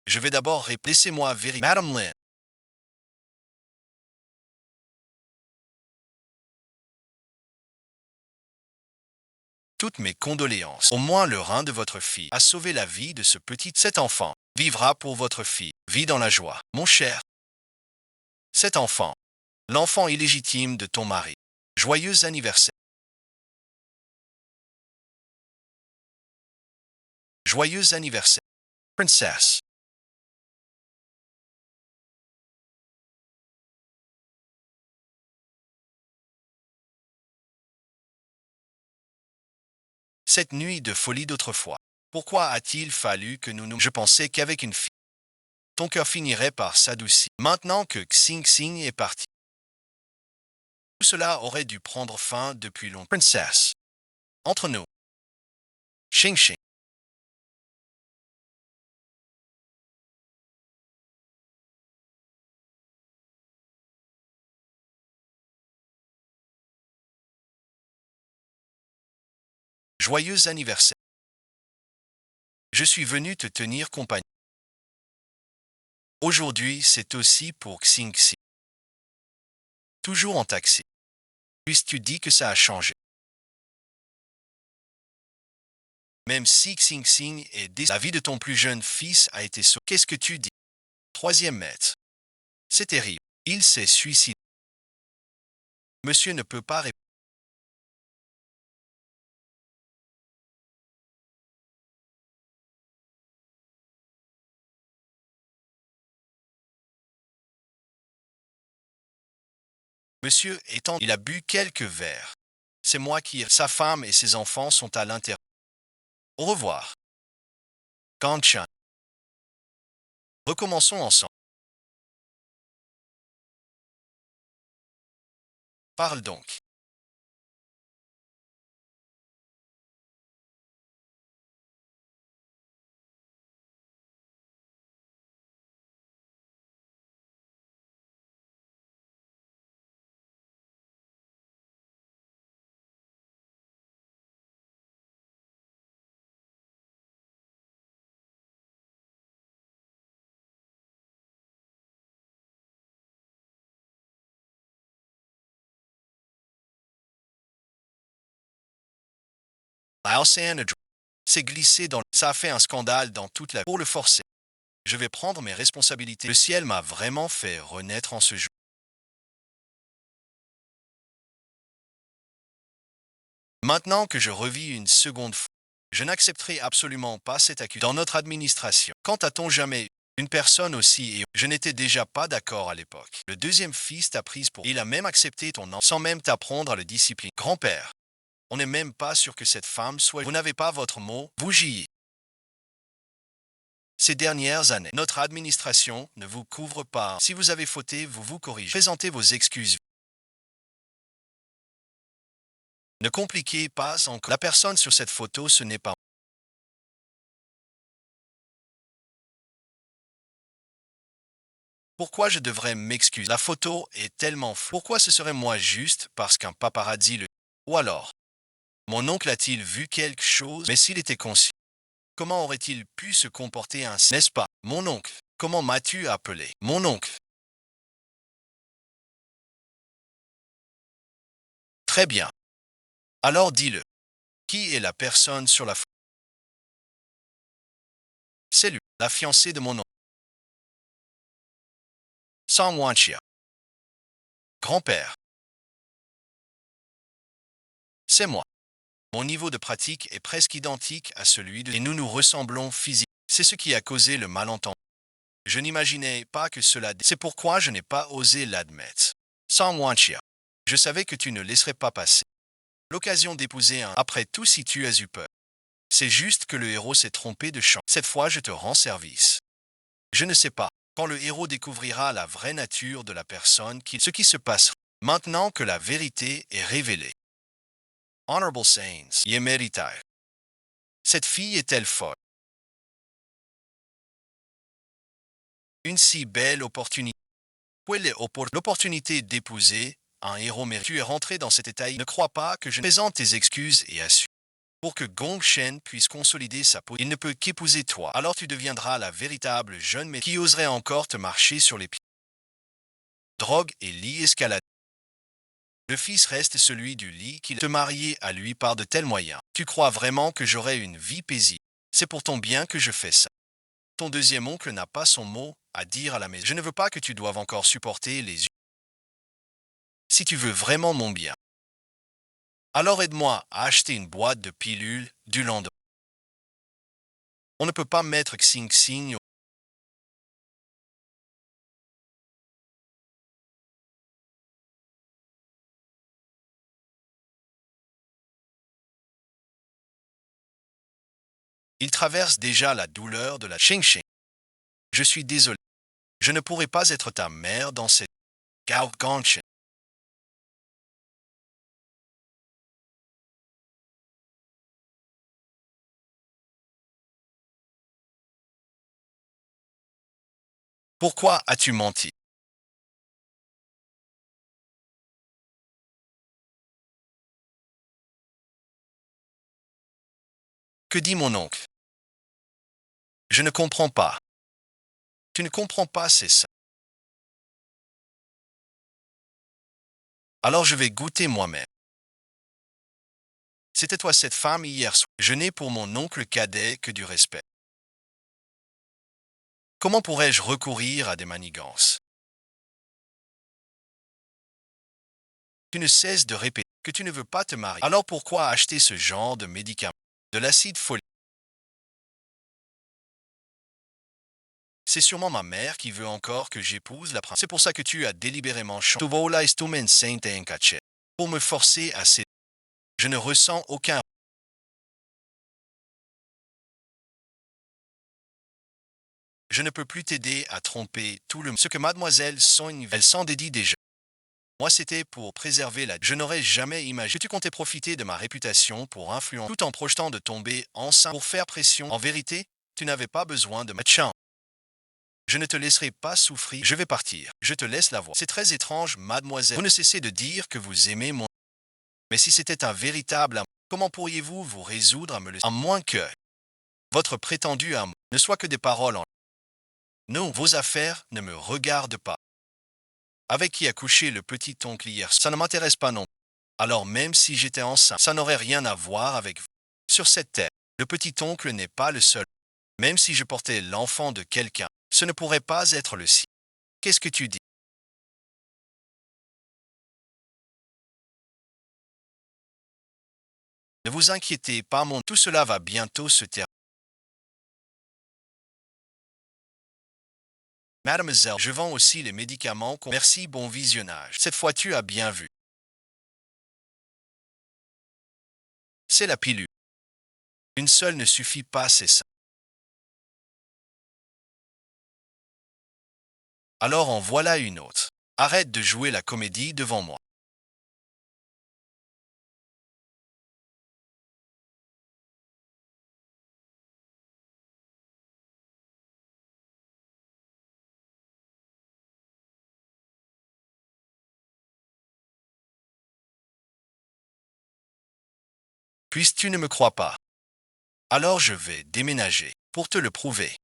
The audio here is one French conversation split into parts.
Je vais d'abord laissez-moi vérifier. Madame Lynn, toutes mes condoléances. Au moins le rein de votre fille a sauvé la vie de ce petit. Cet enfant vivra pour votre fille. Vis dans la joie. Mon cher, cet enfant, l'enfant illégitime de ton mari. Joyeux anniversaire. Joyeux anniversaire. Princesse. Cette nuit de folie d'autrefois. Pourquoi a-t-il fallu que nous nous... Je pensais qu'avec une fille, ton cœur finirait par s'adoucir. Maintenant que Xing Xing est parti, tout cela aurait dû prendre fin depuis longtemps. Princesse. Entre nous. Xing Xing. Joyeux anniversaire. Je suis venu te tenir compagnie. Aujourd'hui, c'est aussi pour Xing Xing. Toujours en taxi. Puisque tu dis que ça a changé. Même si Xing Xing est la vie de ton plus jeune fils a été sauvée. Qu'est-ce que tu dis? Troisième maître. C'est terrible. Il s'est suicidé. Monsieur ne peut pas répondre. Monsieur étant, il a bu quelques verres. C'est moi qui... Sa femme et ses enfants sont à l'intérieur. Au revoir. Kanchan. Recommençons ensemble. Parle donc. L'océan s'est glissé dans... Ça a fait un scandale dans toute la... Pour le forcer. Je vais prendre mes responsabilités. Le ciel m'a vraiment fait renaître en ce jour. Maintenant que je revis une seconde fois, je n'accepterai absolument pas cette accusation. Dans notre administration, quand a-t-on jamais eu une personne aussi et je n'étais déjà pas d'accord à l'époque. Le deuxième fils t'a prise pour... Il a même accepté ton nom sans même t'apprendre à le discipliner. Grand-père, on n'est même pas sûr que cette femme soit... Vous n'avez pas votre mot, vous j'y. Ces dernières années, notre administration ne vous couvre pas. Si vous avez fauté, vous vous corrigez. Présentez vos excuses. Ne compliquez pas encore. La personne sur cette photo, ce n'est pas... Pourquoi je devrais m'excuser? La photo est tellement floue. Pourquoi ce serait moi juste parce qu'un paparazzi le... Ou alors, mon oncle a-t-il vu quelque chose? Mais s'il était conscient, comment aurait-il pu se comporter ainsi? N'est-ce pas? Mon oncle. Comment m'as-tu appelé? Mon oncle. Très bien. Alors dis-le. Qui est la personne sur la photo? C'est lui, la fiancée de mon oncle. Sang Wanchia. Grand-père. C'est moi. Mon niveau de pratique est presque identique à celui de... Et nous nous ressemblons physiquement. C'est ce qui a causé le malentendu. Je n'imaginais pas que cela... C'est pourquoi je n'ai pas osé l'admettre. Sans Wanchia. Je savais que tu ne laisserais pas passer l'occasion d'épouser un... Après tout, si tu as eu peur. C'est juste que le héros s'est trompé de champ. Cette fois, je te rends service. Je ne sais pas. Quand le héros découvrira la vraie nature de la personne, ce qui se passera. Maintenant que la vérité est révélée. Honorable Saints, Yemeritai. Cette fille est-elle folle? Une si belle opportunité. Quelle est l'opportunité d'épouser un héros méritant? Tu es rentré dans cet état. Ne crois pas que je présente tes excuses et assure. Pour que Gongshen puisse consolider sa peau, il ne peut qu'épouser toi. Alors tu deviendras la véritable jeune mais qui oserait encore te marcher sur les pieds. Drogue et lit escalade. Le fils reste celui du lit qu'il te marier à lui par de tels moyens. Tu crois vraiment que j'aurai une vie paisible? C'est pour ton bien que je fais ça. Ton deuxième oncle n'a pas son mot à dire à la maison. Je ne veux pas que tu doives encore supporter les yeux. Si tu veux vraiment mon bien, alors aide-moi à acheter une boîte de pilules du lendemain. On ne peut pas mettre Xing Xing. Il traverse déjà la douleur de la Sheng Sheng. Je suis désolé. Je ne pourrai pas être ta mère dans cette Gao Gangshen. Pourquoi as-tu menti? Que dit mon oncle? Je ne comprends pas. Tu ne comprends pas, c'est ça. Alors je vais goûter moi-même. C'était toi cette femme hier soir. Je n'ai pour mon oncle cadet que du respect. Comment pourrais-je recourir à des manigances? Tu ne cesses de répéter que tu ne veux pas te marier. Alors pourquoi acheter ce genre de médicaments? De l'acide folique. C'est sûrement ma mère qui veut encore que j'épouse la princesse. C'est pour ça que tu as délibérément changé. Pour me forcer à céder. Je ne ressens aucun. Je ne peux plus t'aider à tromper tout le. Ce que mademoiselle Song, elle s'en dédie déjà. Moi, c'était pour préserver la. Je n'aurais jamais imaginé que tu comptais profiter de ma réputation pour influencer, tout en projetant de tomber enceinte pour faire pression. En vérité, tu n'avais pas besoin de ma chance. Je ne te laisserai pas souffrir. Je vais partir. Je te laisse la voix. C'est très étrange, mademoiselle. Vous ne cessez de dire que vous aimez mon. Mais si c'était un véritable amour, comment pourriez-vous vous résoudre à me le. À moins que votre prétendu amour ne soit que des paroles en. Non, vos affaires ne me regardent pas. Avec qui a couché le petit oncle hier? Ça ne m'intéresse pas non. Alors même si j'étais enceinte, ça n'aurait rien à voir avec vous. Sur cette terre, le petit oncle n'est pas le seul. Même si je portais l'enfant de quelqu'un, ce ne pourrait pas être le sien. Qu'est-ce que tu dis? Ne vous inquiétez pas, mon. Tout cela va bientôt se terminer. Mademoiselle, je vends aussi les médicaments. Merci, bon visionnage. Cette fois, tu as bien vu. C'est la pilule. Une seule ne suffit pas, c'est ça. Alors en voilà une autre. Arrête de jouer la comédie devant moi. Puisque tu ne me crois pas, alors je vais déménager pour te le prouver.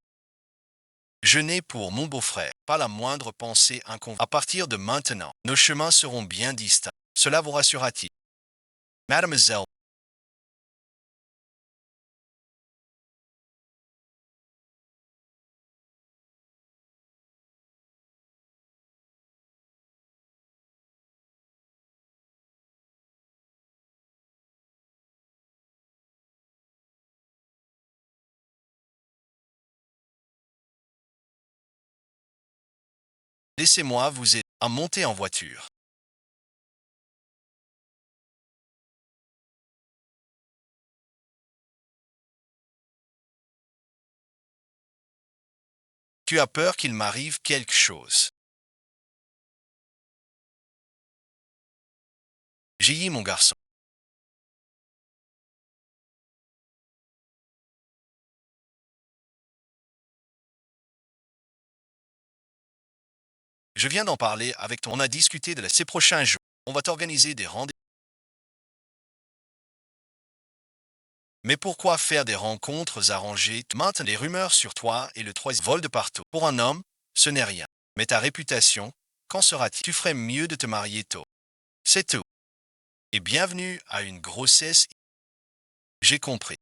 Je n'ai pour mon beau-frère pas la moindre pensée inconvenante. À partir de maintenant, nos chemins seront bien distincts. Cela vous rassurera-t-il? Mademoiselle, laissez-moi vous aider à monter en voiture. Tu as peur qu'il m'arrive quelque chose. J'y mon garçon. Je viens d'en parler avec ton. On a discuté de ces prochains jours. On va t'organiser des rendez-vous. Mais pourquoi faire des rencontres arrangées, maintenir les rumeurs sur toi et le troisième vol de partout? Pour un homme, ce n'est rien. Mais ta réputation, qu'en sera-t-il? Tu ferais mieux de te marier tôt. C'est tout. Et bienvenue à une grossesse. J'ai compris.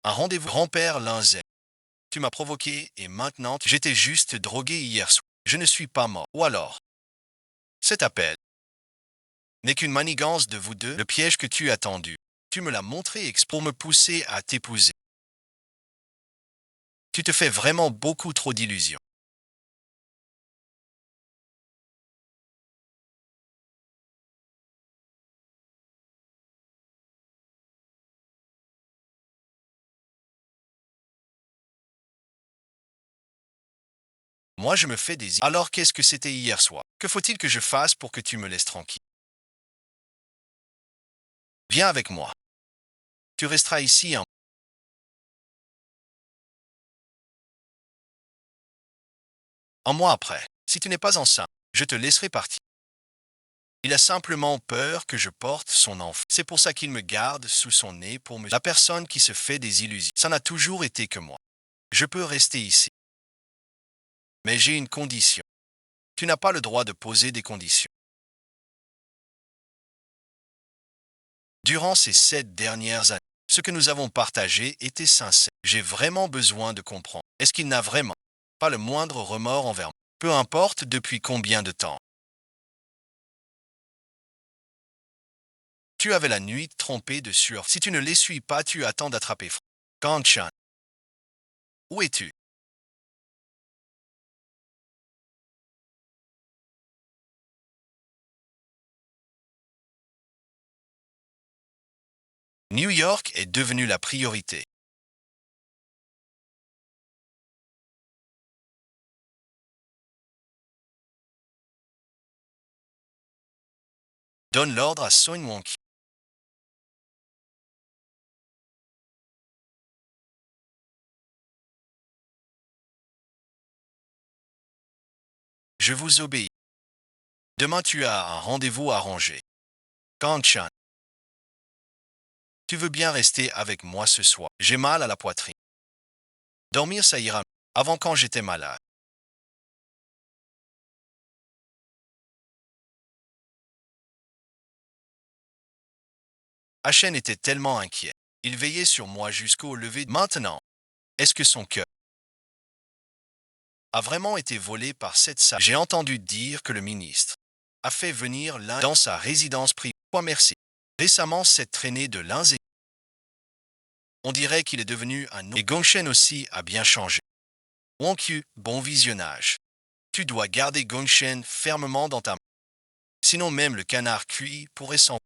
Un rendez-vous grand-père Lindsay. Tu m'as provoqué et maintenant j'étais juste drogué hier soir. Je ne suis pas mort. Ou alors, cet appel n'est qu'une manigance de vous deux, le piège que tu as tendu. Tu me l'as montré pour me pousser à t'épouser. Tu te fais vraiment beaucoup trop d'illusions. Moi, je me fais des... Alors, qu'est-ce que c'était hier soir? Que faut-il que je fasse pour que tu me laisses tranquille? Viens avec moi. Tu resteras ici un mois après. Si tu n'es pas enceinte, je te laisserai partir. Il a simplement peur que je porte son enfant. C'est pour ça qu'il me garde sous son nez pour me... La personne qui se fait des illusions. Ça n'a toujours été que moi. Je peux rester ici. Mais j'ai une condition. Tu n'as pas le droit de poser des conditions. Durant ces 7 dernières années, ce que nous avons partagé était sincère. J'ai vraiment besoin de comprendre. Est-ce qu'il n'a vraiment pas le moindre remords envers moi? Peu importe depuis combien de temps. Tu avais la nuit trompée de sueur. Si tu ne l'essuies pas, tu attends d'attraper froid. Kanchan, où es-tu? New York est devenue la priorité. Donne l'ordre à Son Wonki. Je vous obéis. Demain, tu as un rendez-vous arrangé. Kanchan, tu veux bien rester avec moi ce soir? J'ai mal à la poitrine. Dormir, ça ira. Avant quand j'étais malade. Hachen était tellement inquiet. Il veillait sur moi jusqu'au lever. Maintenant, est-ce que son cœur a vraiment été volé par cette salle? J'ai entendu dire que le ministre a fait venir l'un dans sa résidence privée. Quoi merci. Récemment, cette traînée de l'un et on dirait qu'il est devenu un autre. Et Gongshen aussi a bien changé. Wonkyu, bon visionnage. Tu dois garder Gongshen fermement dans ta main. Sinon même le canard cuit pourrait s'en...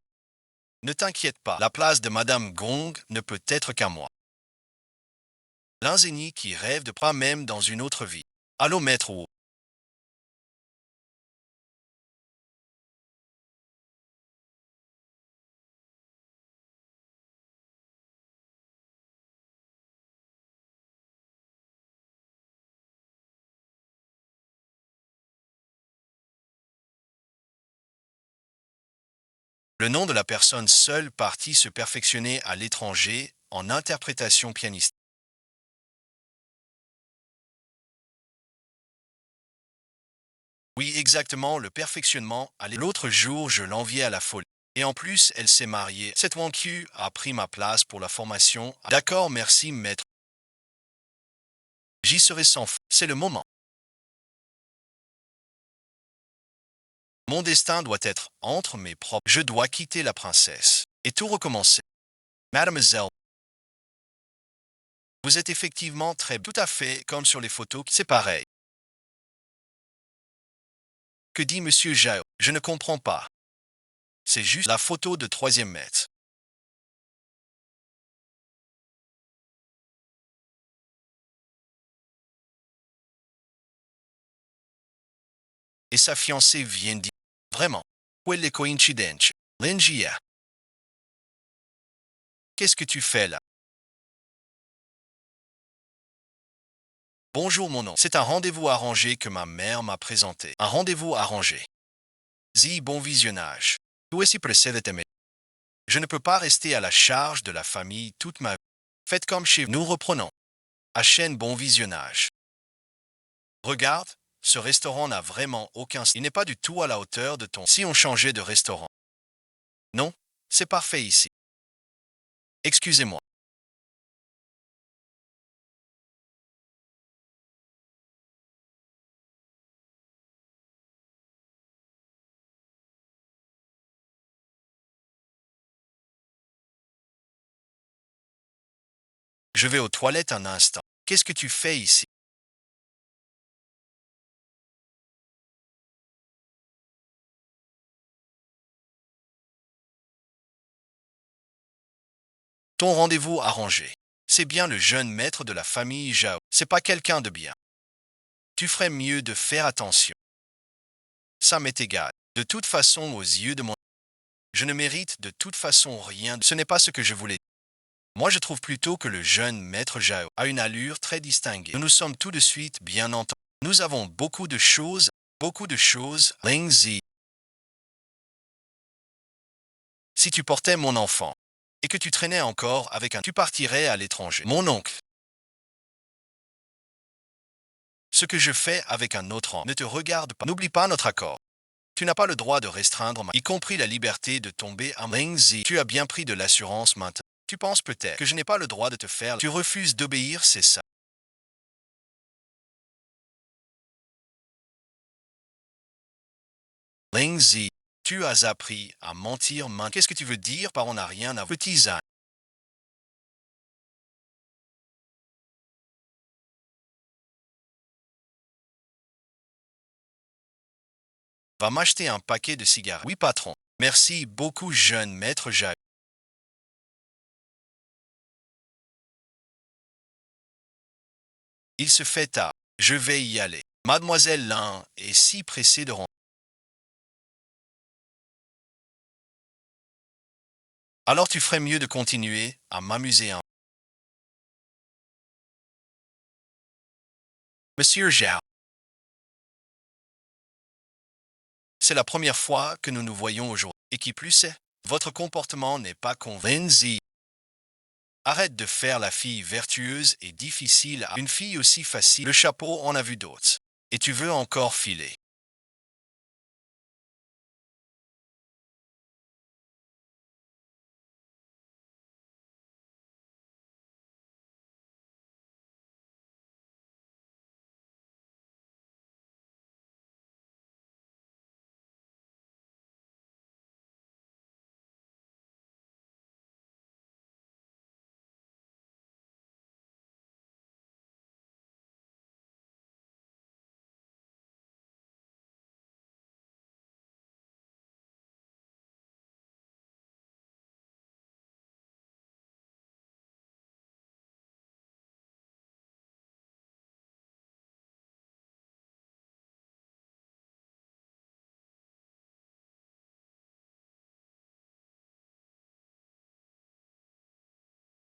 Ne t'inquiète pas, la place de Madame Gong ne peut être qu'à moi. L'ingénie qui rêve de pas même dans une autre vie. Allô maître Wu. Le nom de la personne seule partie se perfectionner à l'étranger en interprétation pianiste. Oui, exactement, le perfectionnement. L'autre jour, je l'enviais à la folie. Et en plus, elle s'est mariée. Cette Wankyu a pris ma place pour la formation. D'accord, merci, maître. J'y serai sans faute. C'est le moment. Mon destin doit être entre mes propres. Je dois quitter la princesse et tout recommencer. Mademoiselle, vous êtes effectivement très tout à fait comme sur les photos. C'est pareil. Que dit Monsieur Jao? Je ne comprends pas. C'est juste la photo de troisième maître. Et sa fiancée vient dire vraiment. Quelle coïncidence. Lingia, qu'est-ce que tu fais là? Bonjour mon nom. C'est un rendez-vous arrangé que ma mère m'a présenté. Un rendez-vous arrangé. bon visionnage. Tout aussi pressé de t'aimer. Je ne peux pas rester à la charge de la famille toute ma vie. Faites comme chez vous. Nous reprenons. Chaîne bon visionnage. Regarde, ce restaurant n'a vraiment aucun sens. Il n'est pas du tout à la hauteur de ton. Si on changeait de restaurant. Non, c'est parfait ici. Excusez-moi. Je vais aux toilettes un instant. Qu'est-ce que tu fais ici? Ton rendez-vous arrangé. C'est bien le jeune maître de la famille Jao. C'est pas quelqu'un de bien. Tu ferais mieux de faire attention. Ça m'est égal. De toute façon, aux yeux de mon... Je ne mérite de toute façon rien. Ce n'est pas ce que je voulais. Moi, je trouve plutôt que le jeune maître Jao a une allure très distinguée. Nous nous sommes tout de suite bien entendus. Nous avons beaucoup de choses. Ling Zi. Si tu portais mon enfant et que tu traînais encore avec un... Tu partirais à l'étranger. Mon oncle. Ce que je fais avec un autre homme ne te regarde pas. N'oublie pas notre accord. Tu n'as pas le droit de restreindre y compris la liberté de tomber à Zi. Tu as bien pris de l'assurance maintenant. Tu penses peut-être que je n'ai pas le droit de te faire... Tu refuses d'obéir, c'est ça. Ling Zi, tu as appris à mentir maintenant. Qu'est-ce que tu veux dire par on n'a rien à... Petit âne. Va m'acheter un paquet de cigarettes. Oui, patron. Merci beaucoup, jeune maître Jacques. Il se fait tard. Je vais y aller. Mademoiselle Lin est si pressée de rentrer. Alors tu ferais mieux de continuer à m'amuser un... Monsieur Zhao, c'est la première fois que nous nous voyons aujourd'hui. Et qui plus est, votre comportement n'est pas convaincu. Arrête de faire la fille vertueuse et difficile à une fille aussi facile. Le chapeau en a vu d'autres. Et tu veux encore filer.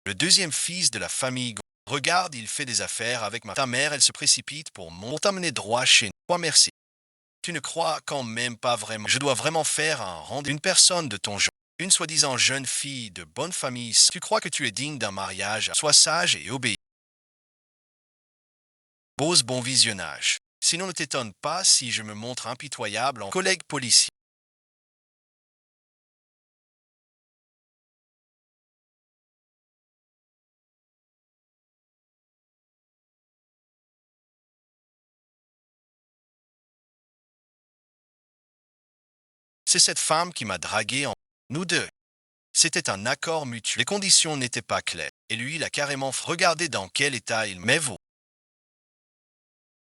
Le deuxième fils de la famille... Regarde, il fait des affaires avec ta mère, elle se précipite pour t'amener droit chez nous. Toi, merci. Tu ne crois quand même pas vraiment. Je dois vraiment faire un rendez-vous. Une personne de ton genre, une soi-disant jeune fille de bonne famille. Tu crois que tu es digne d'un mariage. Sois sage et obéis. Pose bon visionnage. Sinon ne t'étonne pas si je me montre impitoyable en collègue policier. C'est cette femme qui m'a dragué en... Nous deux. C'était un accord mutuel. Les conditions n'étaient pas claires. Et lui, il a carrément regardé dans quel état il... Mais vous.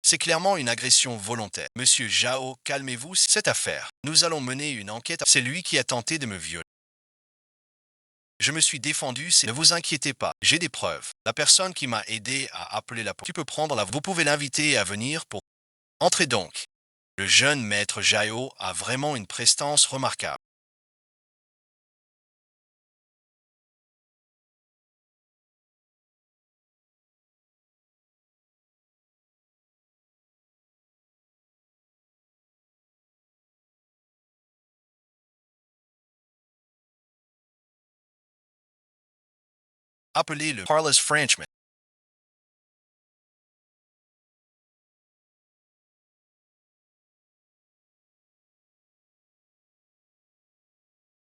C'est clairement une agression volontaire. Monsieur Jao, calmez-vous, cette affaire. Nous allons mener une enquête. C'est lui qui a tenté de me violer. Je me suis défendu, ne vous inquiétez pas, j'ai des preuves. La personne qui m'a aidé à appeler la police. Tu peux prendre la... Vous pouvez l'inviter à venir pour... Entrez donc. Le jeune maître Jao a vraiment une prestance remarquable. appelé le Parlous Frenchman.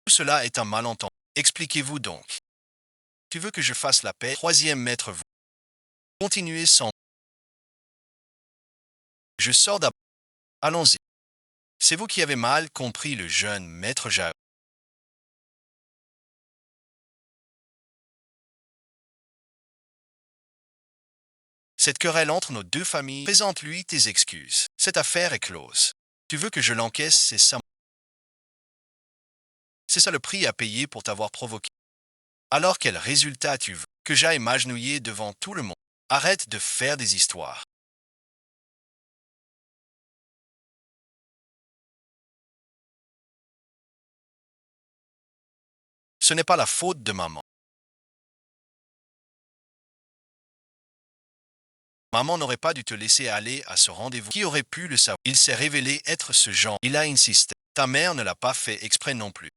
Tout cela est un malentendu. Expliquez-vous donc. Tu veux que je fasse la paix? Troisième maître, vous continuez sans. Je sors d'abord. Allons-y. C'est vous qui avez mal compris le jeune maître Jao. Cette querelle entre nos deux familles, présente-lui tes excuses. Cette affaire est close. Tu veux que je l'encaisse, c'est ça. C'est ça le prix à payer pour t'avoir provoqué. Alors quel résultat tu veux? Que j'aille m'agenouiller devant tout le monde? Arrête de faire des histoires. Ce n'est pas la faute de maman. Maman n'aurait pas dû te laisser aller à ce rendez-vous. Qui aurait pu le savoir? Il s'est révélé être ce genre. Il a insisté. Ta mère ne l'a pas fait exprès non plus.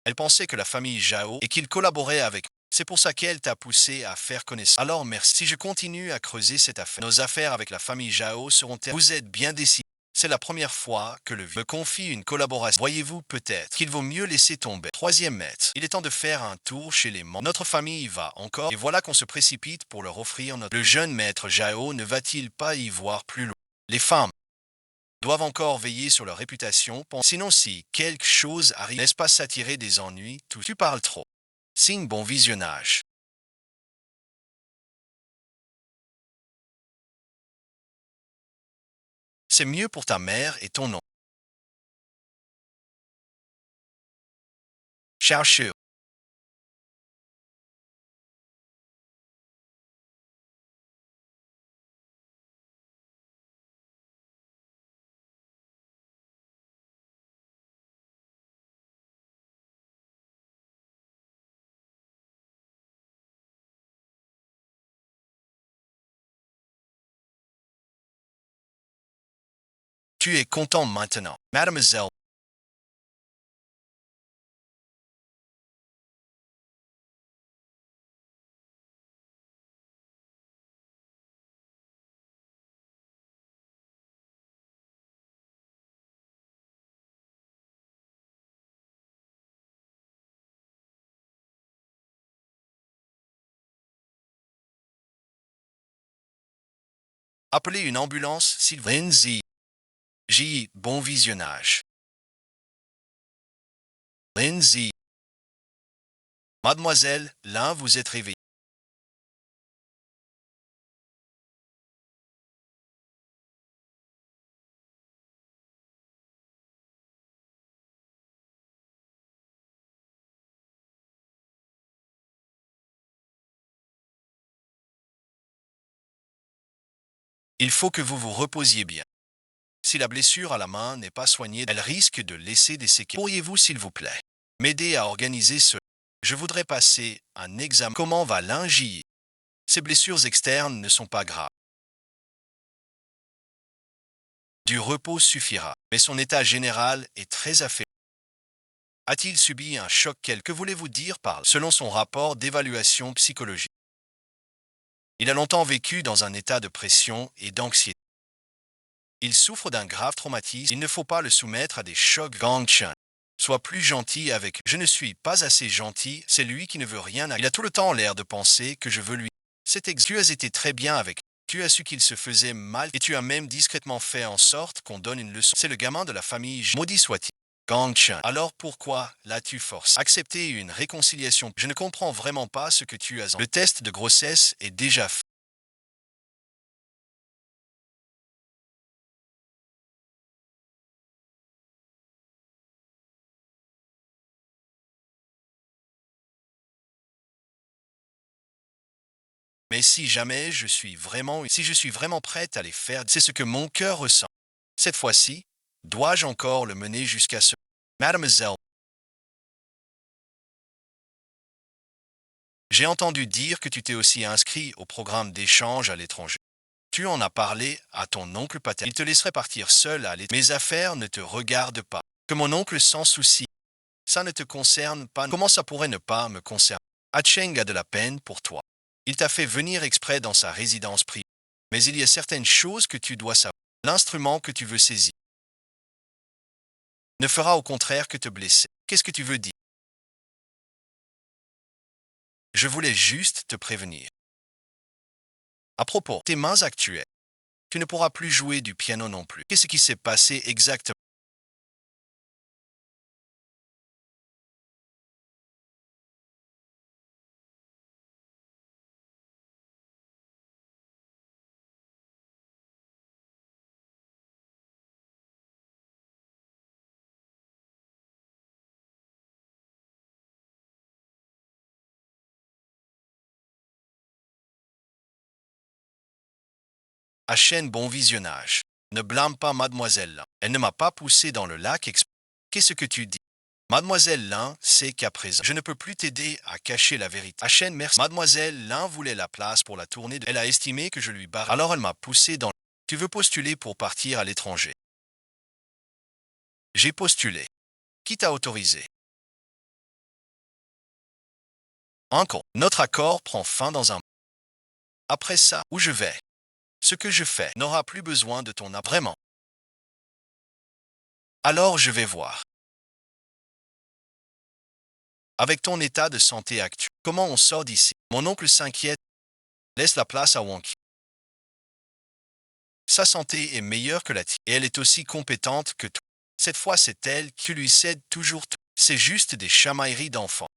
Elle pensait que la famille Jao et qu'il collaborait avec. C'est pour ça qu'elle t'a poussé à faire connaissance. Alors merci. Si je continue à creuser cette affaire, nos affaires avec la famille Jao seront terminées. Vous êtes bien décidé. C'est la première fois que le vieux me confie une collaboration. Voyez-vous peut-être qu'il vaut mieux laisser tomber. Troisième maître. Il est temps de faire un tour chez les membres. Notre famille y va encore. Et voilà qu'on se précipite pour leur offrir notre. Le jeune maître Jao ne va-t-il pas y voir plus loin? Les femmes doivent encore veiller sur leur réputation. Sinon, si quelque chose arrive, n'est-ce pas s'attirer des ennuis? Tu parles trop. Signe bon visionnage. C'est mieux pour ta mère et ton nom. Chercheur. Tu es content maintenant. Mademoiselle, appelez une ambulance s'il vous plaît. Lindsay. J. Bon visionnage. Lindsay. Mademoiselle, là vous êtes réveillée. Il faut que vous vous reposiez bien. Si la blessure à la main n'est pas soignée, elle risque de laisser des séquelles. Pourriez-vous, s'il vous plaît, m'aider à organiser ce. Je voudrais passer un examen. Comment va l'ingénieur? Ces blessures externes ne sont pas graves. Du repos suffira, mais son état général est très affaibli. A-t-il subi un choc quel? Que voulez-vous dire par là? Selon son rapport d'évaluation psychologique, il a longtemps vécu dans un état de pression et d'anxiété. Il souffre d'un grave traumatisme. Il ne faut pas le soumettre à des chocs. Gangchen. Sois plus gentil avec. Je ne suis pas assez gentil, c'est lui qui ne veut rien. Il a tout le temps l'air de penser que je veux lui. Tu as été très bien avec. Tu as su qu'il se faisait mal et tu as même discrètement fait en sorte qu'on donne une leçon. C'est le gamin de la famille. Maudit soit-il. Gangchen. Alors pourquoi l'as-tu forcé? Accepter une réconciliation. Je ne comprends vraiment pas ce que tu as. Le test de grossesse est déjà fait. Mais si jamais si je suis vraiment prête à les faire, c'est ce que mon cœur ressent. Cette fois-ci, dois-je encore le mener jusqu'à ce. Mademoiselle, j'ai entendu dire que tu t'es aussi inscrit au programme d'échange à l'étranger. Tu en as parlé à ton oncle paternel. Il te laisserait partir seul à l'étranger. Mes affaires ne te regardent pas. Que mon oncle s'en soucie. Ça ne te concerne pas. Comment ça pourrait ne pas me concerner? Acheng a de la peine pour toi. Il t'a fait venir exprès dans sa résidence privée. Mais il y a certaines choses que tu dois savoir. L'instrument que tu veux saisir ne fera au contraire que te blesser. Qu'est-ce que tu veux dire? Je voulais juste te prévenir. À propos, tes mains actuelles, tu ne pourras plus jouer du piano non plus. Qu'est-ce qui s'est passé exactement? À chaîne bon visionnage. Ne blâme pas Mademoiselle Lin. Elle ne m'a pas poussé dans le lac exprès. Qu'est-ce que tu dis? Mademoiselle Lin sait qu'à présent, je ne peux plus t'aider à cacher la vérité. Hachène, merci. Mademoiselle Lin voulait la place pour la tournée. Elle a estimé que je lui barrais. Alors elle m'a poussé dans... Tu veux postuler pour partir à l'étranger? J'ai postulé. Qui t'a autorisé? Encore. Notre accord prend fin dans un... Après ça, où je vais? Ce que je fais n'aura plus besoin de ton aide. Vraiment. Alors je vais voir. Avec ton état de santé actuel, comment on sort d'ici? Mon oncle s'inquiète. Laisse la place à Wonky. Sa santé est meilleure que la tienne et elle est aussi compétente que toi. Cette fois, c'est elle qui lui cède toujours tout. C'est juste des chamailleries d'enfants.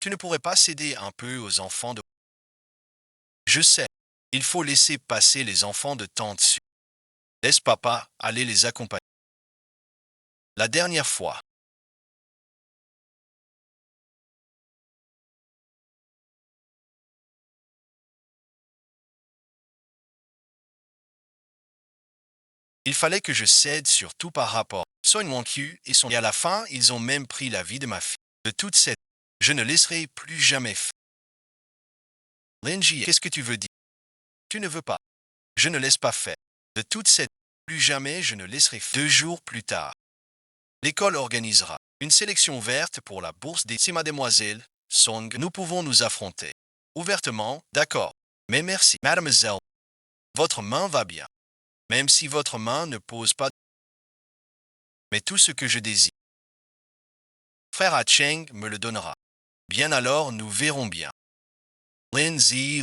Tu ne pourrais pas céder un peu aux enfants de... Je sais, il faut laisser passer les enfants de temps dessus. Laisse papa aller les accompagner. La dernière fois, il fallait que je cède surtout par rapport. Son Wonky et son... Et à la fin, ils ont même pris la vie de ma fille. De toute cette... Je ne laisserai plus jamais faire. Linji, qu'est-ce que tu veux dire? Tu ne veux pas. Je ne laisse pas faire. De toute cette... Plus jamais je ne laisserai faire. 2 jours plus tard, l'école organisera une sélection verte pour la bourse des... Si mademoiselle Song, nous pouvons nous affronter. Ouvertement, d'accord. Mais merci. Mademoiselle, votre main va bien. Même si votre main ne pose pas... Mais tout ce que je désire. Frère Ah Cheng me le donnera. Bien alors, nous verrons bien. Lindsay.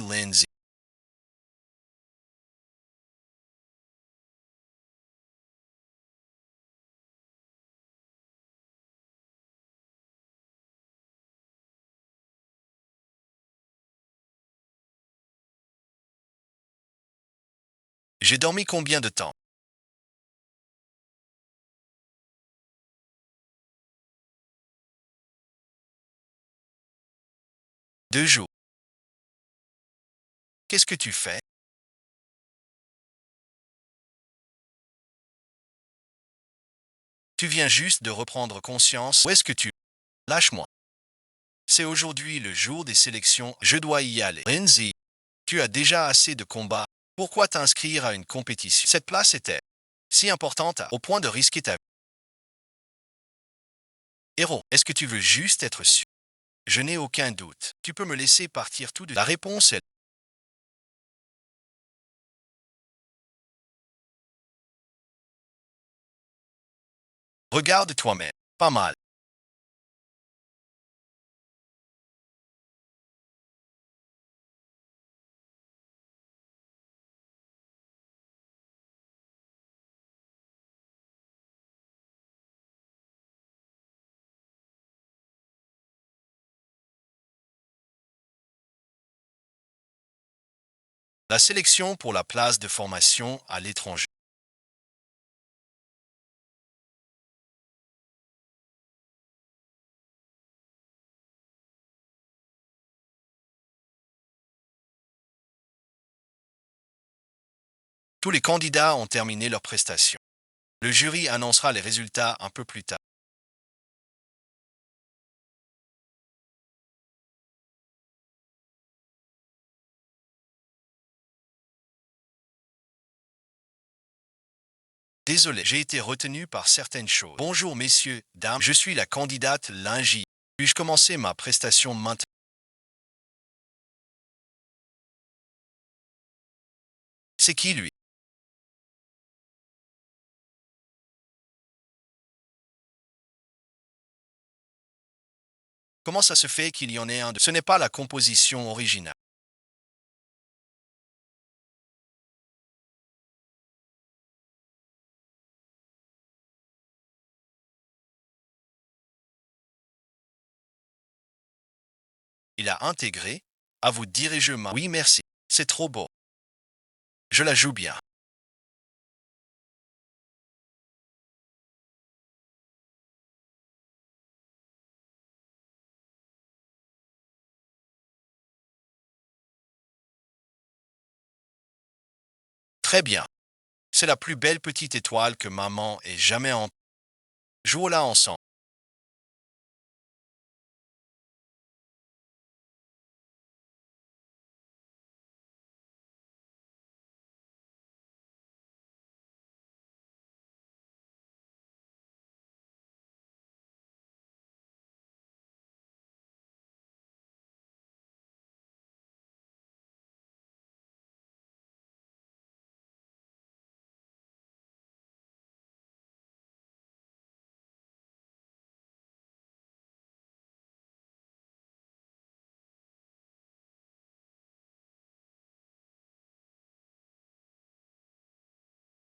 J'ai dormi combien de temps? 2 jours. Qu'est-ce que tu fais? Tu viens juste de reprendre conscience. Où est-ce que tu... Lâche-moi. C'est aujourd'hui le jour des sélections. Je dois y aller. Lindsay, tu as déjà assez de combats. Pourquoi t'inscrire à une compétition? Cette place était si importante au point de risquer ta vie. Héros, est-ce que tu veux juste être sûr? Je n'ai aucun doute. Tu peux me laisser partir tout de... La réponse est... Regarde toi-même. Pas mal. La sélection pour la place de formation à l'étranger. Tous les candidats ont terminé leurs prestations. Le jury annoncera les résultats un peu plus tard. Désolé, j'ai été retenu par certaines choses. Bonjour messieurs, dames, je suis la candidate Lingy. Puis-je commencer ma prestation maintenant? C'est qui lui? Comment ça se fait qu'il y en ait un de... Ce n'est pas la composition originale. Il a intégré. À vous diriger ma... Oui, merci. C'est trop beau. Je la joue bien. Très bien. C'est la plus belle petite étoile que maman ait jamais en... Jouons-la ensemble.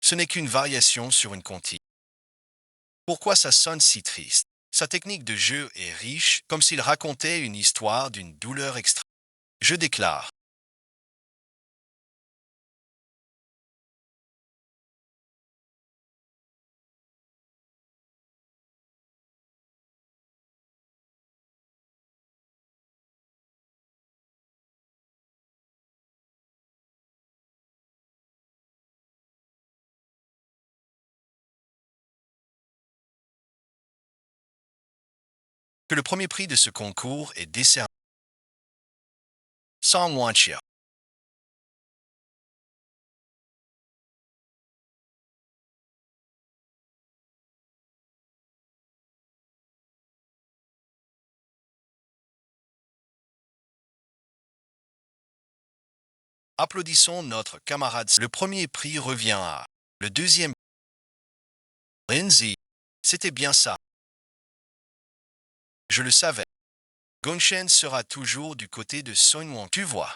Ce n'est qu'une variation sur une comptine. Pourquoi ça sonne si triste? Sa technique de jeu est riche, comme s'il racontait une histoire d'une douleur extrême. Je déclare. Que le premier prix de ce concours est décerné. Song Wanchia. Applaudissons notre camarade. Le premier prix revient à... Le deuxième... Lindsay. C'était bien ça. Je le savais. Gongchen sera toujours du côté de Sun Wang. Tu vois.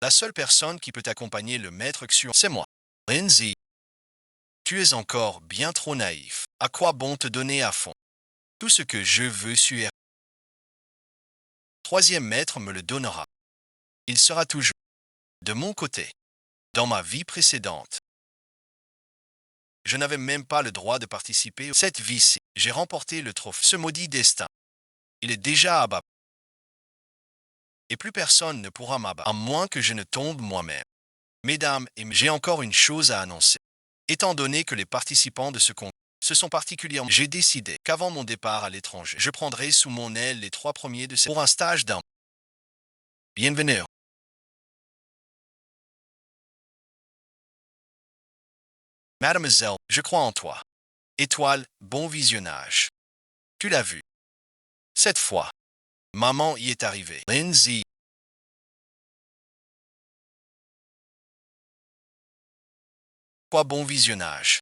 La seule personne qui peut accompagner le maître Xu, c'est moi. Lindsay. Tu es encore bien trop naïf. À quoi bon te donner à fond? Tout ce que je veux sur... Troisième maître me le donnera. Il sera toujours de mon côté. Dans ma vie précédente, je n'avais même pas le droit de participer. Cette vie-ci, j'ai remporté le trophée. Ce maudit destin, il est déjà abattu. Et plus personne ne pourra m'abattre, à moins que je ne tombe moi-même. Mesdames et messieurs, j'ai encore une chose à annoncer. Étant donné que les participants de ce concours se sont particulièrement... J'ai décidé qu'avant mon départ à l'étranger, je prendrai sous mon aile les trois premiers de ces... pour un stage d'un... Bienvenue. Mademoiselle, je crois en toi. Étoile, bon visionnage. Tu l'as vu. Cette fois, maman y est arrivée. Lindsay, quoi bon visionnage.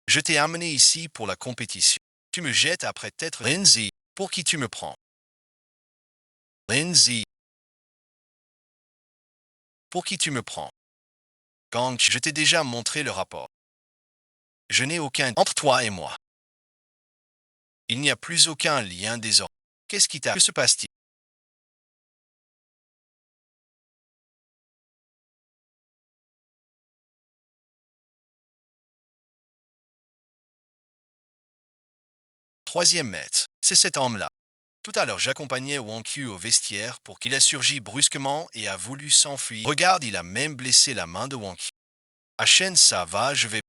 Je t'ai amené ici pour la compétition. Tu me jettes après t'être... Lindsay, pour qui tu me prends? Lindsay, pour qui tu me prends? Gang, je t'ai déjà montré le rapport. Je n'ai aucun... Entre toi et moi. Il n'y a plus aucun lien désormais. Qu'est-ce qui t'a... Que se passe-t-il? Troisième maître, c'est cet homme-là. Tout à l'heure, j'accompagnais Wang Q au vestiaire pour qu'il a surgi brusquement et a voulu s'enfuir. Regarde, il a même blessé la main de Wang Q. À Shen, ça va, je vais...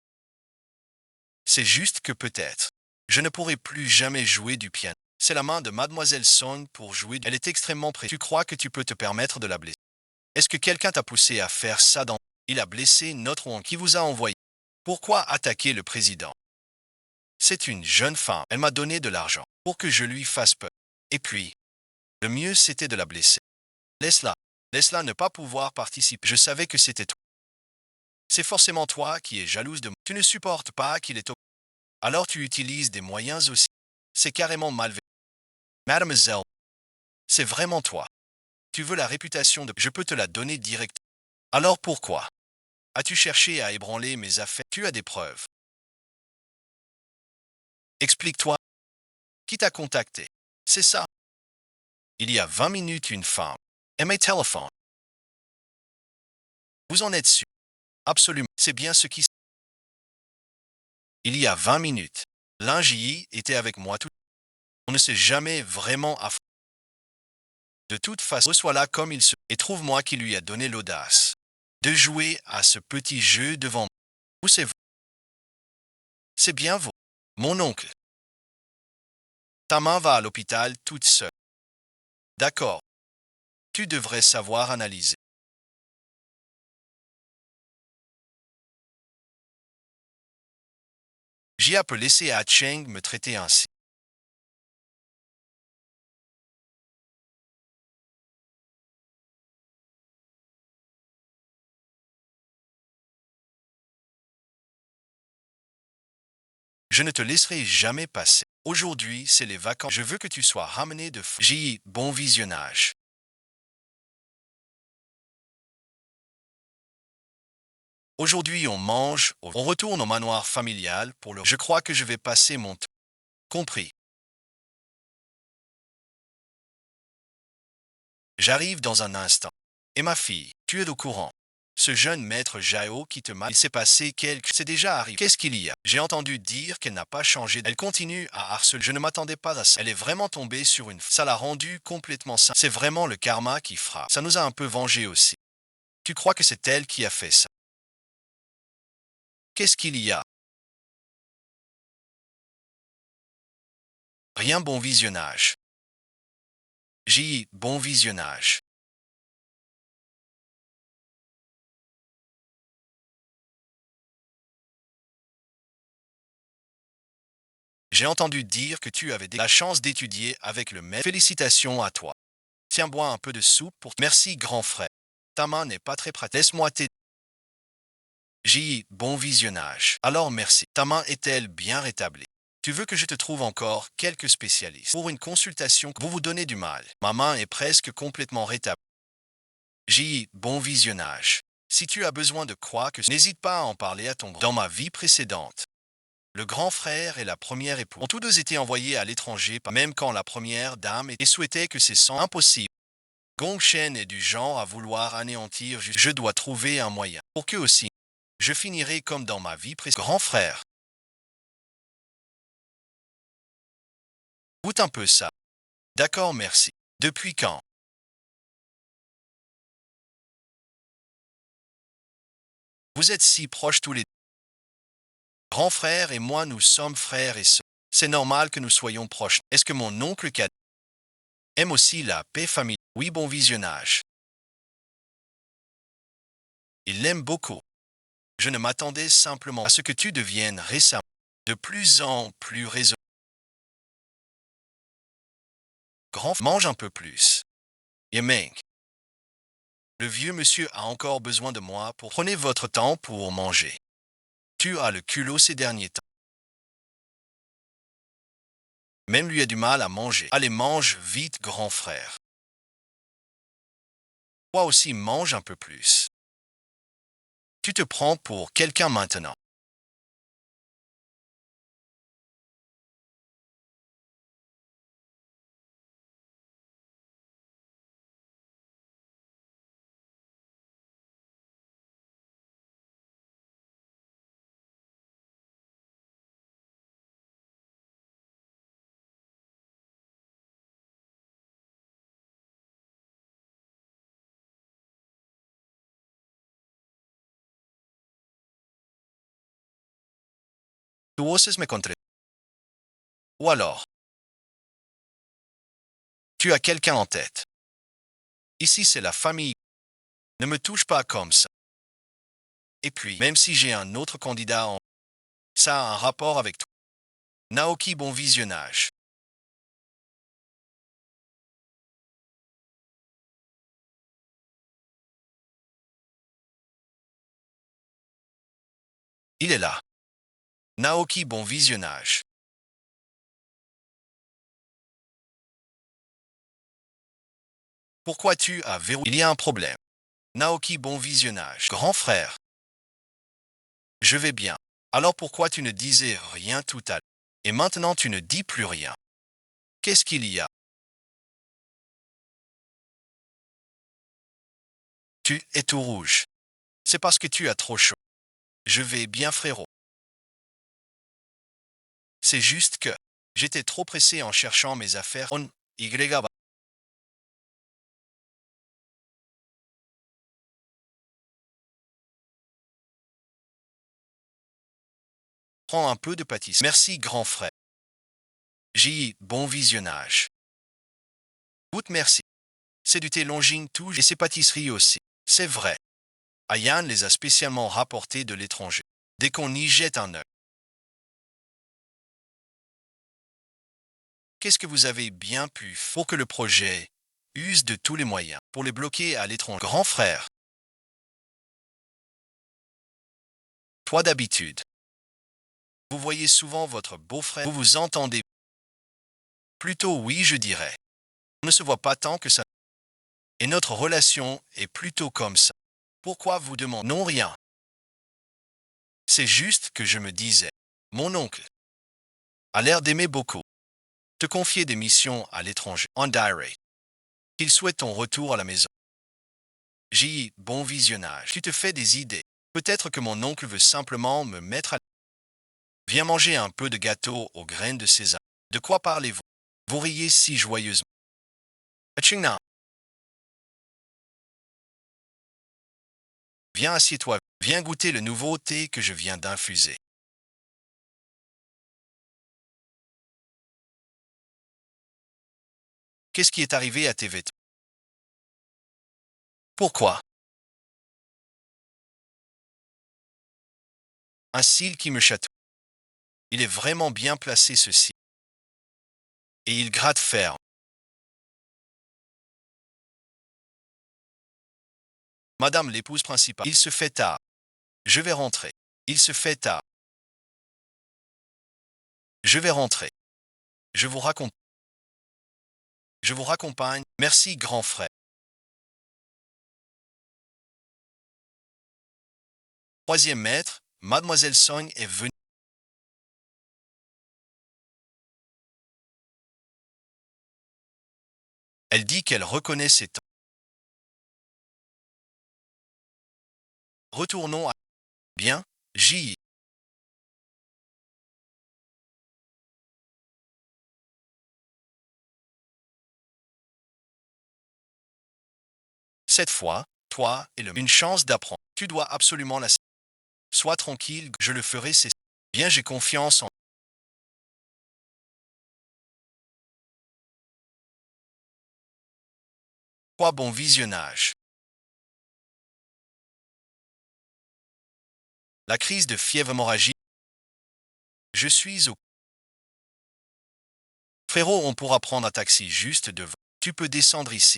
C'est juste que peut-être, je ne pourrai plus jamais jouer du piano. C'est la main de Mademoiselle Song pour jouer. Elle est extrêmement précieuse. Tu crois que tu peux te permettre de la blesser? Est-ce que quelqu'un t'a poussé à faire ça dans... Il a blessé notre oncle qui vous a envoyé. Pourquoi attaquer le président? C'est une jeune femme. Elle m'a donné de l'argent pour que je lui fasse peur. Et puis, le mieux c'était de la blesser. Laisse-la. Laisse-la ne pas pouvoir participer. Je savais que c'était toi. C'est forcément toi qui es jalouse de moi. Tu ne supportes pas qu'il est au... Alors tu utilises des moyens aussi. C'est carrément malveillant. Mademoiselle, c'est vraiment toi. Tu veux la réputation de... Je peux te la donner direct. Alors pourquoi as-tu cherché à ébranler mes affaires? Tu as des preuves. Explique-toi. Qui t'a contacté? C'est ça. Il y a 20 minutes, une femme. Et mes téléphones. Vous en êtes sûr? Absolument. C'est bien ce qui... Il y a 20 minutes. L'ingénieur était avec moi tout. On ne s'est jamais vraiment affronté. De toute façon, reçois-la comme il se... Et trouve-moi qui lui a donné l'audace de jouer à ce petit jeu devant moi. Où c'est vous? C'est bien vous. Mon oncle. Ta main va à l'hôpital toute seule. D'accord. Tu devrais savoir analyser. Jia peut laisser à Cheng me traiter ainsi. Je ne te laisserai jamais passer. Aujourd'hui, c'est les vacances. Je veux que tu sois ramené de... Ji, bon visionnage. Aujourd'hui, on mange, on retourne au manoir familial pour le... Je crois que je vais passer mon temps. Compris. J'arrive dans un instant. Et ma fille, tu es au courant. Ce jeune maître Jao qui te m'a... Il s'est passé quelque... C'est déjà arrivé. Qu'est-ce qu'il y a? J'ai entendu dire qu'elle n'a pas changé. Elle continue à harceler. Je ne m'attendais pas à ça. Elle est vraiment tombée sur une... Ça l'a rendue complètement sain. C'est vraiment le karma qui frappe. Ça nous a un peu vengé aussi. Tu crois que c'est elle qui a fait ça? Qu'est-ce qu'il y a? Rien, bon visionnage. J, bon visionnage. J'ai entendu dire que tu avais la chance d'étudier avec le maître. Félicitations à toi. Tiens-bois un peu de soupe pour... Merci, grand frère. Ta main n'est pas très pratique. Laisse-moi t'aider. J, bon visionnage. Alors merci. Ta main est-elle bien rétablie? Tu veux que je te trouve encore quelques spécialistes pour une consultation? Vous vous donnez du mal. Ma main est presque complètement rétablie. J, bon visionnage. Si tu as besoin de quoi que... N'hésite pas à en parler à ton grand. Dans ma vie précédente, le grand frère et la première épouse ont tous deux été envoyés à l'étranger, même quand la première dame et souhaitait que c'est sans impossible. Gongshen est du genre à vouloir anéantir. Je dois trouver un moyen pour que aussi je finirai comme dans ma vie précédente. Grand frère, goûte un peu ça. D'accord, merci. Depuis quand? Vous êtes si proches tous les deux. Grand frère et moi, nous sommes frères et sœurs. C'est normal que nous soyons proches. Est-ce que mon oncle cadet aime aussi la paix familiale? Oui, bon visionnage. Il l'aime beaucoup. Je ne m'attendais simplement à ce que tu deviennes récemment de plus en plus raisonnable. Grand, mange un peu plus. Yemeng, le vieux monsieur a encore besoin de moi pour... Prenez votre temps pour manger. Tu as le culot ces derniers temps. Même lui a du mal à manger. Allez, mange vite, grand frère. Toi aussi, mange un peu plus. Tu te prends pour quelqu'un maintenant. Tu oses me contrer. Ou alors, Tu as quelqu'un en tête. Ici, c'est la famille. Ne me touche pas comme ça. Et puis, même si j'ai un autre candidat ça a un rapport avec toi. Naoki, bon visionnage. Il est là. Naoki, bon visionnage. Pourquoi tu as verrouillé? Il y a un problème. Naoki, bon visionnage. Grand frère. Je vais bien. Alors pourquoi tu ne disais rien tout à l'heure? Et maintenant tu ne dis plus rien. Qu'est-ce qu'il y a? Tu es tout rouge. C'est parce que tu as trop chaud. Je vais bien, frérot. C'est juste que j'étais trop pressé en cherchant mes affaires. On y. Prends un peu de pâtisserie. Merci, grand frère. J. Bon visionnage. Goûte, merci. C'est du thé Longines tout et ses pâtisseries aussi. C'est vrai. Ayan les a spécialement rapportés de l'étranger. Dès qu'on y jette un œil. Qu'est-ce que vous avez bien pu faire pour que le projet use de tous les moyens pour les bloquer à l'étranger? Grand frère, toi d'habitude, vous voyez souvent votre beau-frère, vous vous entendez. Plutôt oui, je dirais. On ne se voit pas tant que ça. Et notre relation est plutôt comme ça. Pourquoi vous demandez? Non, rien. C'est juste que je me disais, mon oncle a l'air d'aimer beaucoup te confier des missions à l'étranger, en direct. Il souhaite ton retour à la maison. J. Bon visionnage. Tu te fais des idées. Peut-être que mon oncle veut simplement me mettre à... Viens manger un peu de gâteau aux graines de sésame. De quoi parlez-vous? Vous riez si joyeusement. Achingna, viens assieds-toi. Viens goûter le nouveau thé que je viens d'infuser. Qu'est-ce qui est arrivé à tes vêtements? Pourquoi? Un cil qui me chatouille. Il est vraiment bien placé ceci. Et il gratte ferme. Madame l'épouse principale. Il se fait tard. Je vais rentrer. Il se fait tard. Je vais rentrer. Je vous raconte. Je vous raccompagne. Merci, grand frère. Troisième maître, Mademoiselle Song est venue. Elle dit qu'elle reconnaît ses temps. Retournons à... Bien, J. Cette fois, toi et le... Une chance d'apprendre. Tu dois absolument la... Sois tranquille, je le ferai, c'est... Bien, j'ai confiance en... Quoi bon visionnage. La crise de fièvre hémorragique. Je suis au... Frérot, on pourra prendre un taxi juste devant. Tu peux descendre ici.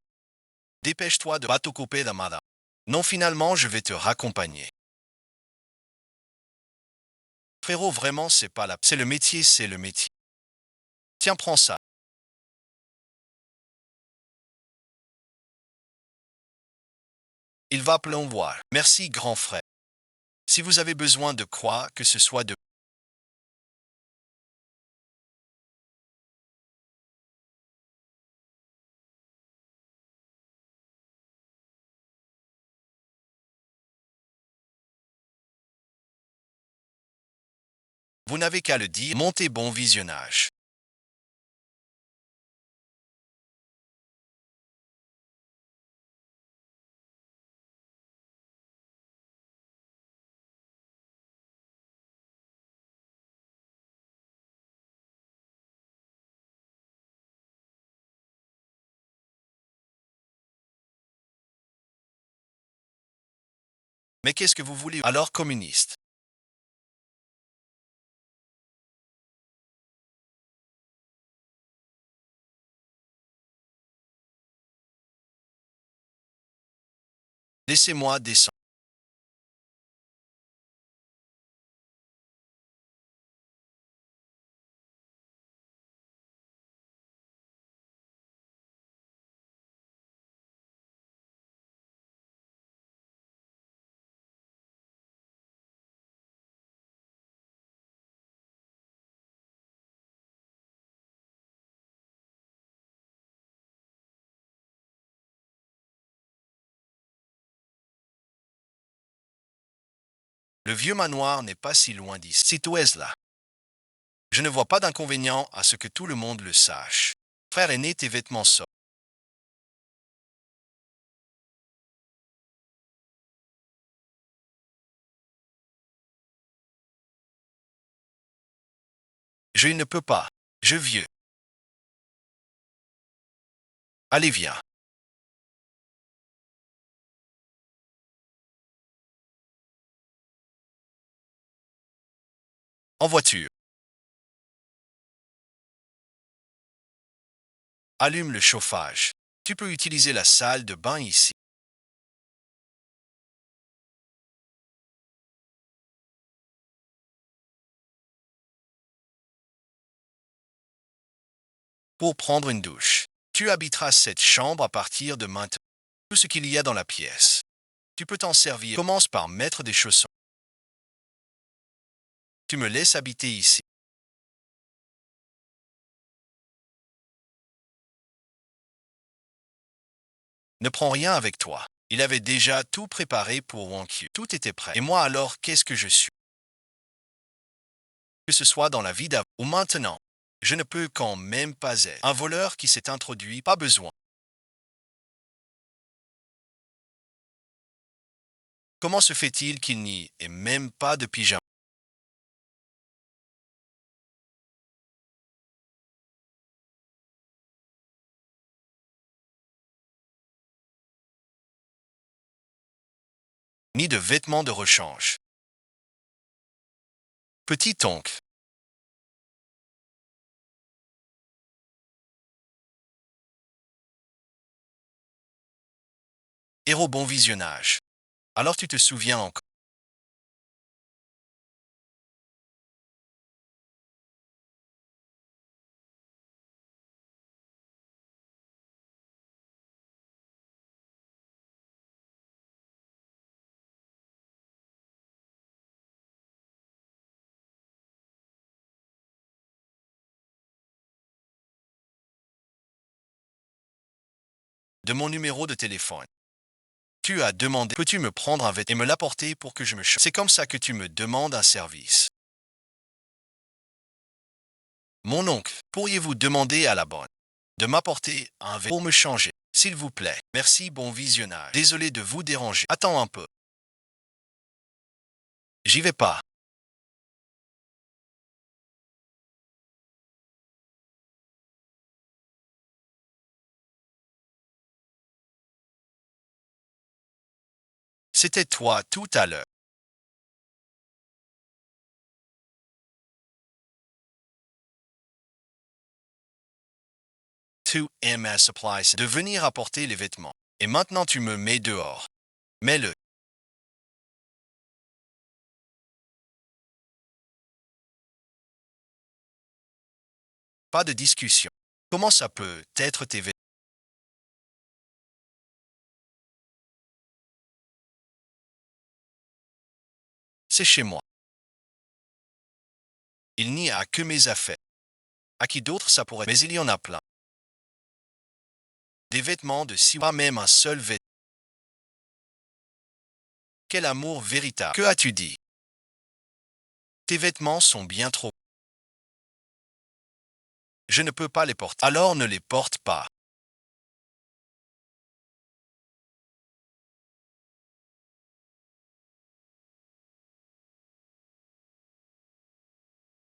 Dépêche-toi de pas te couper d'Amada. Non, finalement, je vais te raccompagner. Frérot, vraiment, c'est pas la... C'est le métier, c'est le métier. Tiens, prends ça. Il va plomboir. Merci, grand frère. Si vous avez besoin de quoi que ce soit de... Vous n'avez qu'à le dire. Montez bon visionnage. Mais qu'est-ce que vous voulez alors, communiste? Laissez-moi descendre. Le vieux manoir n'est pas si loin d'ici. C'est là. Je ne vois pas d'inconvénient à ce que tout le monde le sache. Frère aîné, tes vêtements sortent. Je ne peux pas. Je vieux. Allez, viens. En voiture. Allume le chauffage. Tu peux utiliser la salle de bain ici. Pour prendre une douche. Tu habiteras cette chambre à partir de maintenant. Tout ce qu'il y a dans la pièce. Tu peux t'en servir. Commence par mettre des chaussons. Tu me laisses habiter ici. Ne prends rien avec toi. Il avait déjà tout préparé pour Wankyu. Tout était prêt. Et moi alors, qu'est-ce que je suis? Que ce soit dans la vie d'avant ou maintenant, je ne peux quand même pas être un voleur qui s'est introduit. Pas besoin. Comment se fait-il qu'il n'y ait même pas de pyjama? Ni de vêtements de rechange? Petit oncle, héros bon visionnage. Alors tu te souviens encore. De mon numéro de téléphone. Tu as demandé, peux-tu me prendre un vêtement et me l'apporter pour que je me change? C'est comme ça que tu me demandes un service. Mon oncle, pourriez-vous demander à la bonne de m'apporter un vêtement pour me changer, s'il vous plaît? Merci, bon visionnage. Désolé de vous déranger. Attends un peu. J'y vais pas. C'était toi tout à l'heure. 2MS Supplies de venir apporter les vêtements. Et maintenant tu me mets dehors. Mets-le. Pas de discussion. Comment ça peut être tes vêtements? C'est chez moi. Il n'y a que mes affaires. À qui d'autre ça pourrait? Mais il y en a plein. Des vêtements de si pas même un seul vêtement. Quel amour véritable. Que as-tu dit? Tes vêtements sont bien trop. Je ne peux pas les porter. Alors ne les porte pas.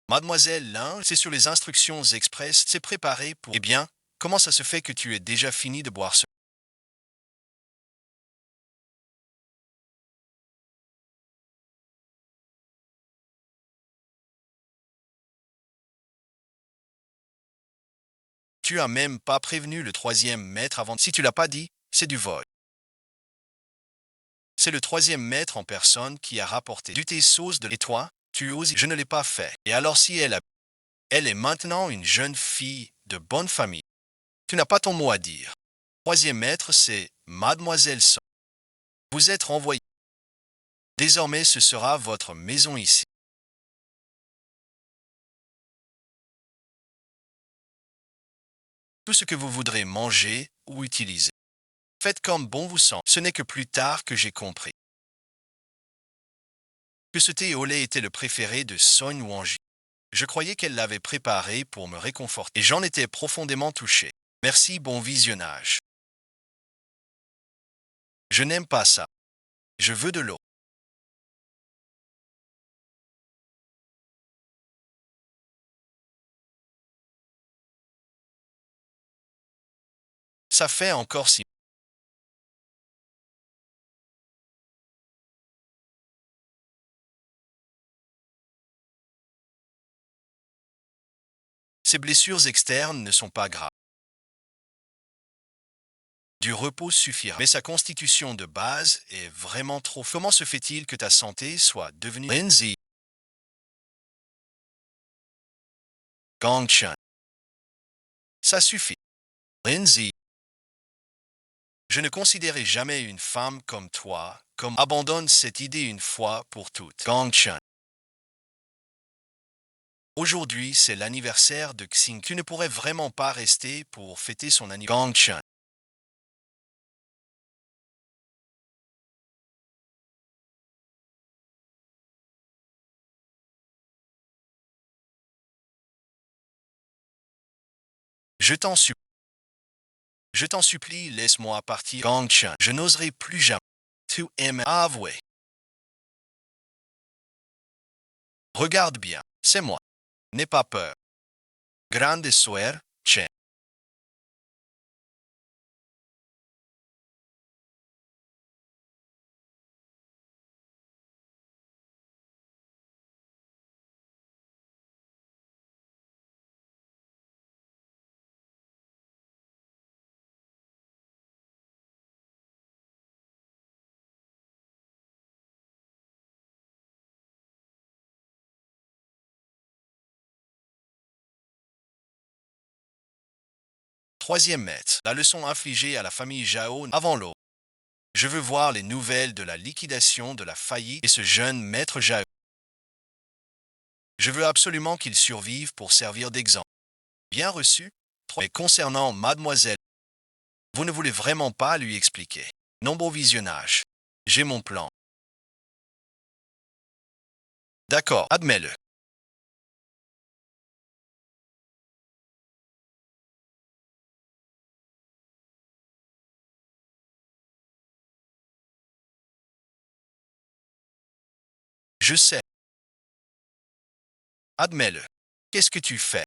Mademoiselle Lin, c'est sur les instructions express, c'est préparé pour... Eh bien, comment ça se fait que tu aies déjà fini de boire ce... Tu as même pas prévenu le troisième maître avant. Si tu l'as pas dit, c'est du vol. C'est le troisième maître en personne qui a rapporté du thé sauce de et toi, tu oses, je ne l'ai pas fait. Et alors si elle est maintenant une jeune fille de bonne famille, tu n'as pas ton mot à dire. Troisième maître, c'est Mademoiselle Son. Vous êtes renvoyé. Désormais, ce sera votre maison ici. Tout ce que vous voudrez manger ou utiliser. Faites comme bon vous semble. Ce n'est que plus tard que j'ai compris que ce thé au lait était le préféré de Son Wanji. Je croyais qu'elle l'avait préparé pour me réconforter et j'en étais profondément touché. Merci, bon visionnage. Je n'aime pas ça. Je veux de l'eau. Ça fait encore si. Ces blessures externes ne sont pas graves. Du repos suffira. Mais sa constitution de base est vraiment trop. Comment se fait-il que ta santé soit devenue Lindsay Gongchen? Ça suffit. Lindsay, je ne considérais jamais une femme comme toi, comme abandonne cette idée une fois pour toutes. Gongchen. Aujourd'hui, c'est l'anniversaire de Xing. Tu ne pourrais vraiment pas rester pour fêter son anniversaire. Gongchen. Je t'en supplie. Je t'en supplie, laisse-moi partir. Gongchen. Je n'oserai plus jamais. Tu aimes avouer. Regarde bien. C'est moi. N'aie pas peur. Grande sœur, Chen. Troisième maître. La leçon infligée à la famille Zhao avant l'eau. Je veux voir les nouvelles de la liquidation de la faillite et ce jeune maître Zhao. Je veux absolument qu'il survive pour servir d'exemple. Bien reçu. Mais concernant mademoiselle, vous ne voulez vraiment pas lui expliquer. Non, beau visionnage. J'ai mon plan. D'accord, admets-le. Je sais. Admets-le. Qu'est-ce que tu fais?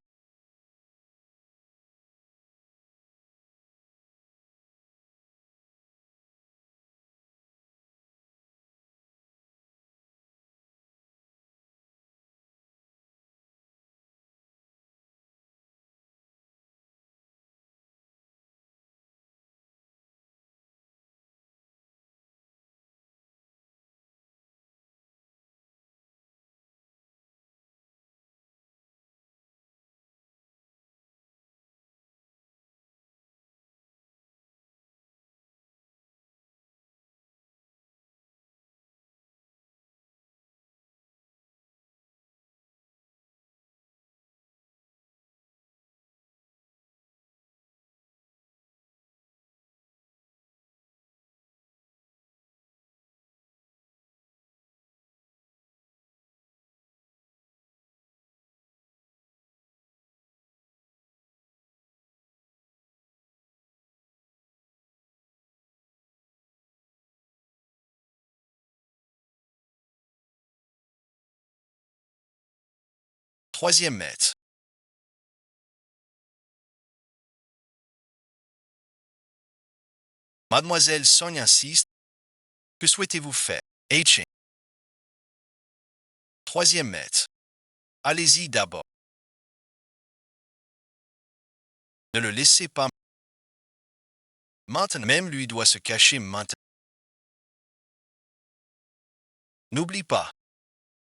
Troisième maître. Mademoiselle Sonia insiste. Que souhaitez-vous faire? H. Troisième maître. Allez-y d'abord. Ne le laissez pas maintenant. Même lui doit se cacher maintenant. N'oublie pas.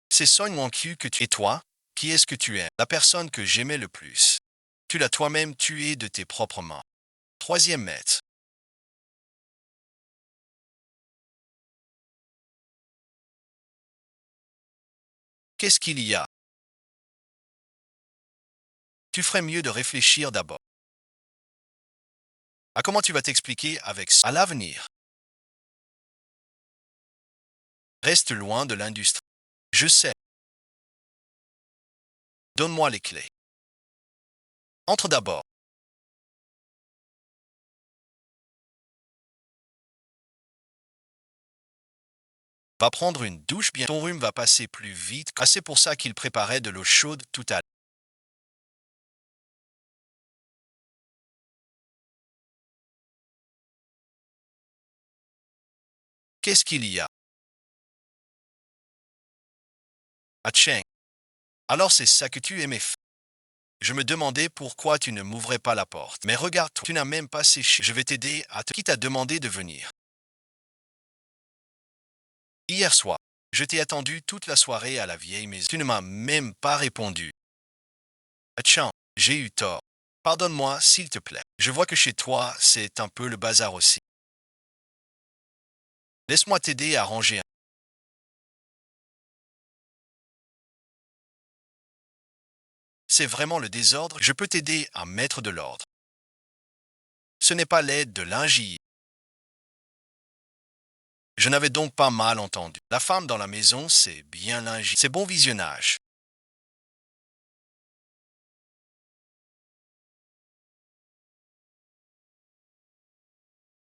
C'est Son Won-kyu que tu es toi. Qui est-ce que tu es? La personne que j'aimais le plus. Tu l'as toi-même tué de tes propres mains. Troisième maître. Qu'est-ce qu'il y a? Tu ferais mieux de réfléchir d'abord. À comment tu vas t'expliquer avec ça à l'avenir? Reste loin de l'industrie. Je sais. Donne-moi les clés. Entre d'abord. Va prendre une douche bien. Ton rhume va passer plus vite. Ah, c'est pour ça qu'il préparait de l'eau chaude tout à l'heure. Qu'est-ce qu'il y a? Ah tiens. Alors c'est ça que tu aimais faire. Je me demandais pourquoi tu ne m'ouvrais pas la porte. Mais regarde, tu n'as même pas séché. Je vais t'aider à te... Qui t'a demandé de venir? Hier soir. Je t'ai attendu toute la soirée à la vieille maison. Tu ne m'as même pas répondu. Ah tiens, j'ai eu tort. Pardonne-moi, s'il te plaît. Je vois que chez toi, c'est un peu le bazar aussi. Laisse-moi t'aider à ranger. C'est vraiment le désordre. Je peux t'aider à mettre de l'ordre. Ce n'est pas l'aide de l'ingénieur. Je n'avais donc pas mal entendu. La femme dans la maison, c'est bien l'ingénieur. C'est bon visionnage.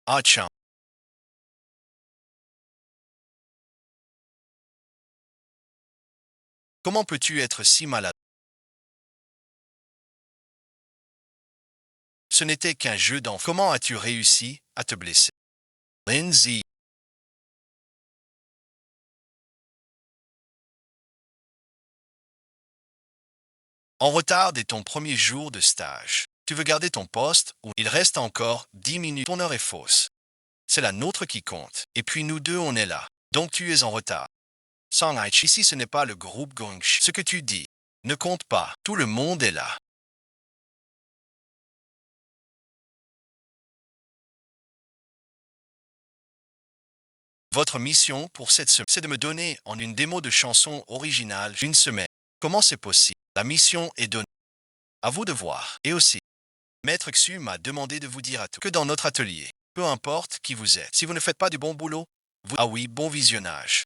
Ah tiens, comment peux-tu être si malade? Ce n'était qu'un jeu d'enfant. Comment as-tu réussi à te blesser? Lindsay, en retard dès ton premier jour de stage. Tu veux garder ton poste ou il reste encore 10 minutes. Ton heure est fausse. C'est la nôtre qui compte. Et puis nous deux, on est là. Donc tu es en retard. Sanghaich, ici ce n'est pas le groupe Gongshi. Ce que tu dis ne compte pas. Tout le monde est là. Votre mission pour cette semaine, c'est de me donner en une démo de chanson originale d'une semaine. Comment c'est possible? La mission est donnée. À vous de voir. Et aussi, Maître Xu m'a demandé de vous dire à tous que dans notre atelier, peu importe qui vous êtes, si vous ne faites pas du bon boulot, vous... Ah oui, bon visionnage.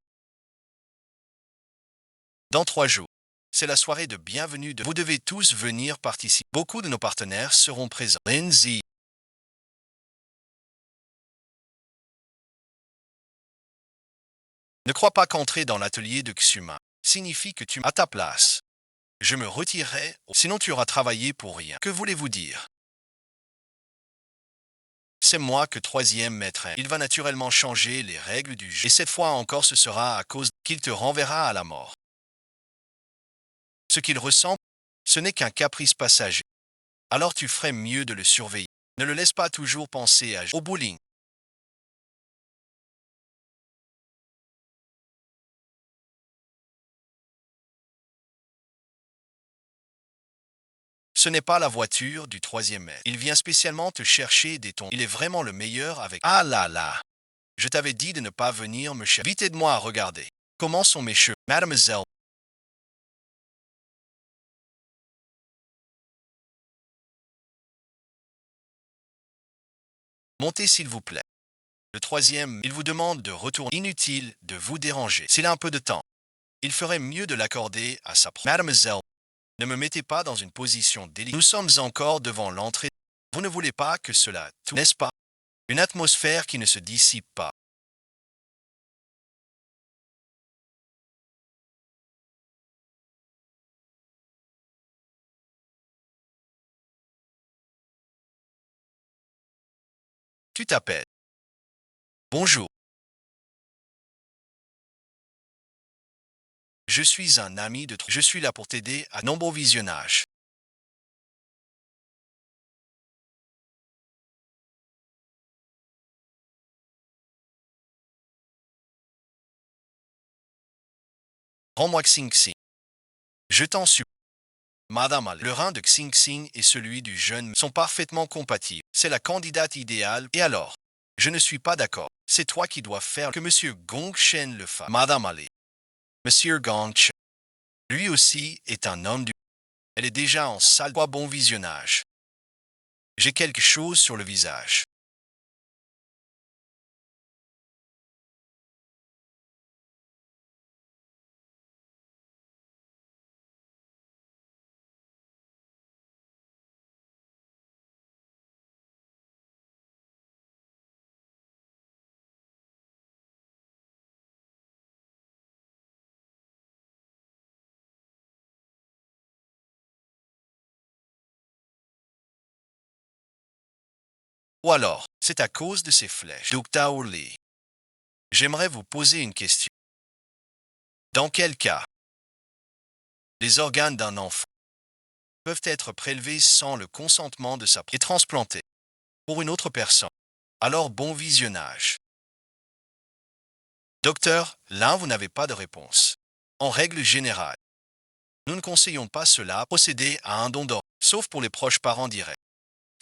Dans 3 jours, c'est la soirée de bienvenue de... Vous devez tous venir participer. Beaucoup de nos partenaires seront présents. Lindsay, ne crois pas qu'entrer dans l'atelier de Xuma signifie que tu as ta place. Je me retirerai, sinon tu auras travaillé pour rien. Que voulez-vous dire? C'est moi que troisième maître. Il va naturellement changer les règles du jeu. Et cette fois encore, ce sera à cause qu'il te renverra à la mort. Ce qu'il ressent, ce n'est qu'un caprice passager. Alors tu ferais mieux de le surveiller. Ne le laisse pas toujours penser au bowling. Ce n'est pas la voiture du troisième maître. Il vient spécialement te chercher des tons. Il est vraiment le meilleur avec... Ah là là! Je t'avais dit de ne pas venir me chercher. Vite aide-moi à regarder. Comment sont mes cheveux? Mademoiselle, montez s'il vous plaît. Le troisième, il vous demande de retourner. Inutile de vous déranger. S'il a un peu de temps, il ferait mieux de l'accorder à sa propre. Mademoiselle, ne me mettez pas dans une position délicate. Nous sommes encore devant l'entrée. Vous ne voulez pas que cela, tout, n'est-ce pas? Une atmosphère qui ne se dissipe pas. Tu t'appelles. Bonjour. Je suis un ami de... Je suis là pour t'aider à nombreux visionnages. Rends-moi Xing Xing. Je t'en supplie. Madame Ale, le rein de Xing Xing et celui du jeune sont parfaitement compatibles. C'est la candidate idéale. Et alors? Je ne suis pas d'accord. C'est toi qui dois faire que Monsieur Gongshen le fasse. Madame Ale. Monsieur Gongshen, lui aussi, est un homme du... Elle est déjà en salle. Quoi bon visionnage. J'ai quelque chose sur le visage. Ou alors, c'est à cause de ces flèches. Dr. Lee, j'aimerais vous poser une question. Dans quel cas les organes d'un enfant peuvent être prélevés sans le consentement de sa et transplantés pour une autre personne? Alors bon visionnage. Docteur, là vous n'avez pas de réponse. En règle générale, nous ne conseillons pas cela procéder à un don d'organes, sauf pour les proches parents directs.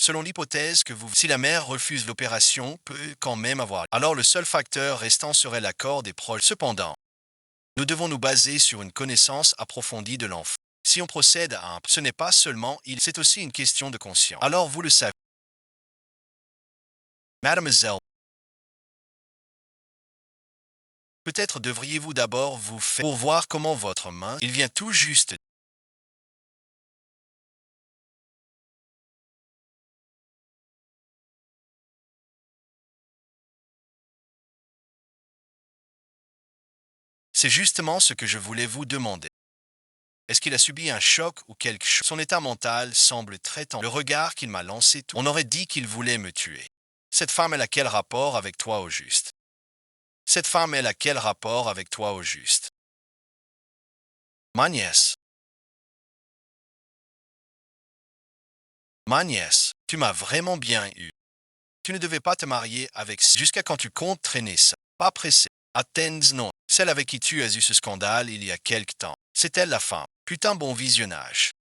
Selon l'hypothèse que si la mère refuse l'opération, peut quand même avoir. Alors le seul facteur restant serait l'accord des proches. Cependant, nous devons nous baser sur une connaissance approfondie de l'enfant. Si on procède à un, ce n'est pas seulement c'est aussi une question de conscience. Alors vous le savez. Mademoiselle, peut-être devriez-vous d'abord vous faire pour voir comment votre main, il vient tout juste. C'est justement ce que je voulais vous demander. Est-ce qu'il a subi un choc ou quelque chose? Son état mental semble très tendu. Le regard qu'il m'a lancé, on aurait dit qu'il voulait me tuer. Cette femme, elle a quel rapport avec toi au juste? Cette femme, elle a quel rapport avec toi au juste? Ma nièce. Ma nièce, tu m'as vraiment bien eu. Tu ne devais pas te marier avec jusqu'à quand tu comptes traîner ça. Pas pressé. Athènes, non. Celle avec qui tu as eu ce scandale il y a quelque temps. C'est elle la femme. Putain bon visionnage.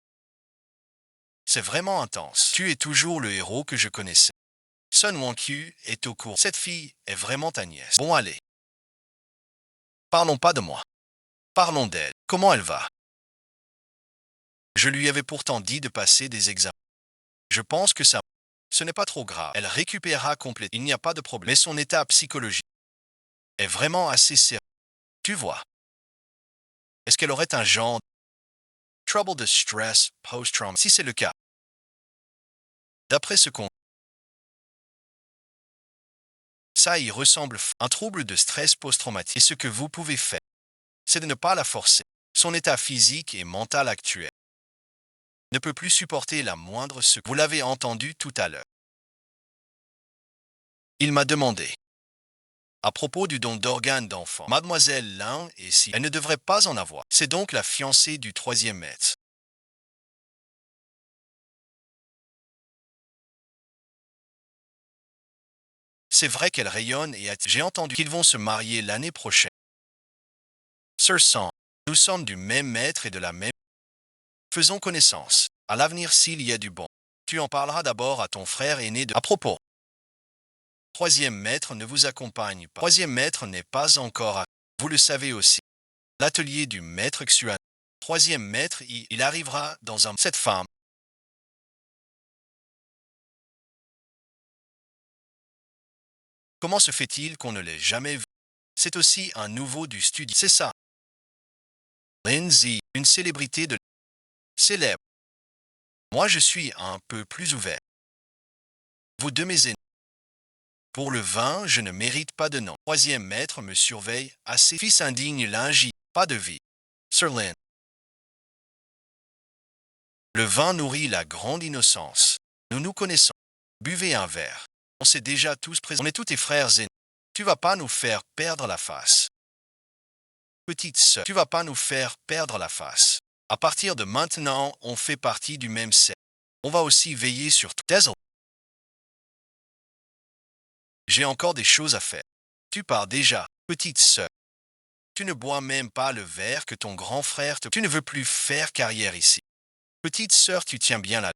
C'est vraiment intense. Tu es toujours le héros que je connaissais. Sun Won-kyu est au courant. Cette fille est vraiment ta nièce. Bon allez. Parlons pas de moi. Parlons d'elle. Comment elle va? Je lui avais pourtant dit de passer des examens. Je pense que ça... Ce n'est pas trop grave. Elle récupérera complètement. Il n'y a pas de problème. Mais son état psychologique est vraiment assez sérieux. Tu vois. Est-ce qu'elle aurait un genre trouble de stress post-trauma? Si c'est le cas, d'après ce qu'on... Ça y ressemble. Un trouble de stress post-traumatique. Et ce que vous pouvez faire, c'est de ne pas la forcer. Son état physique et mental actuel ne peut plus supporter la moindre secousse. Vous l'avez entendu tout à l'heure. Il m'a demandé, à propos du don d'organes d'enfants, Mademoiselle Lin, et si elle ne devrait pas en avoir. C'est donc la fiancée du troisième maître. C'est vrai qu'elle rayonne et j'ai entendu qu'ils vont se marier l'année prochaine. Sir Sang, nous sommes du même maître et de la même... Faisons connaissance. À l'avenir, s'il y a du bon, tu en parleras d'abord à ton frère aîné de... À propos, troisième maître ne vous accompagne pas. Troisième maître n'est pas encore à... Vous le savez aussi. L'atelier du maître Xuan. Troisième maître, il arrivera dans un... Cette femme. Comment se fait-il qu'on ne l'ait jamais vu? C'est aussi un nouveau du studio. C'est ça. Lindsay, une célébrité de... Célèbre. Moi, je suis un peu plus ouvert. Vous deux mes aînés. Pour le vin, je ne mérite pas de nom. Troisième maître me surveille assez. Fils indigne lingi, pas de vie. Sir Lin. Le vin nourrit la grande innocence. Nous nous connaissons. Buvez un verre. On s'est déjà tous présents. On est tous tes frères aînés. Tu vas pas nous faire perdre la face. Petite sœur, tu vas pas nous faire perdre la face. À partir de maintenant, on fait partie du même cercle. On va aussi veiller sur tout. Désolé. J'ai encore des choses à faire. Tu pars déjà, petite sœur. Tu ne bois même pas le verre que ton grand frère te... Tu ne veux plus faire carrière ici. Petite sœur, tu tiens bien là.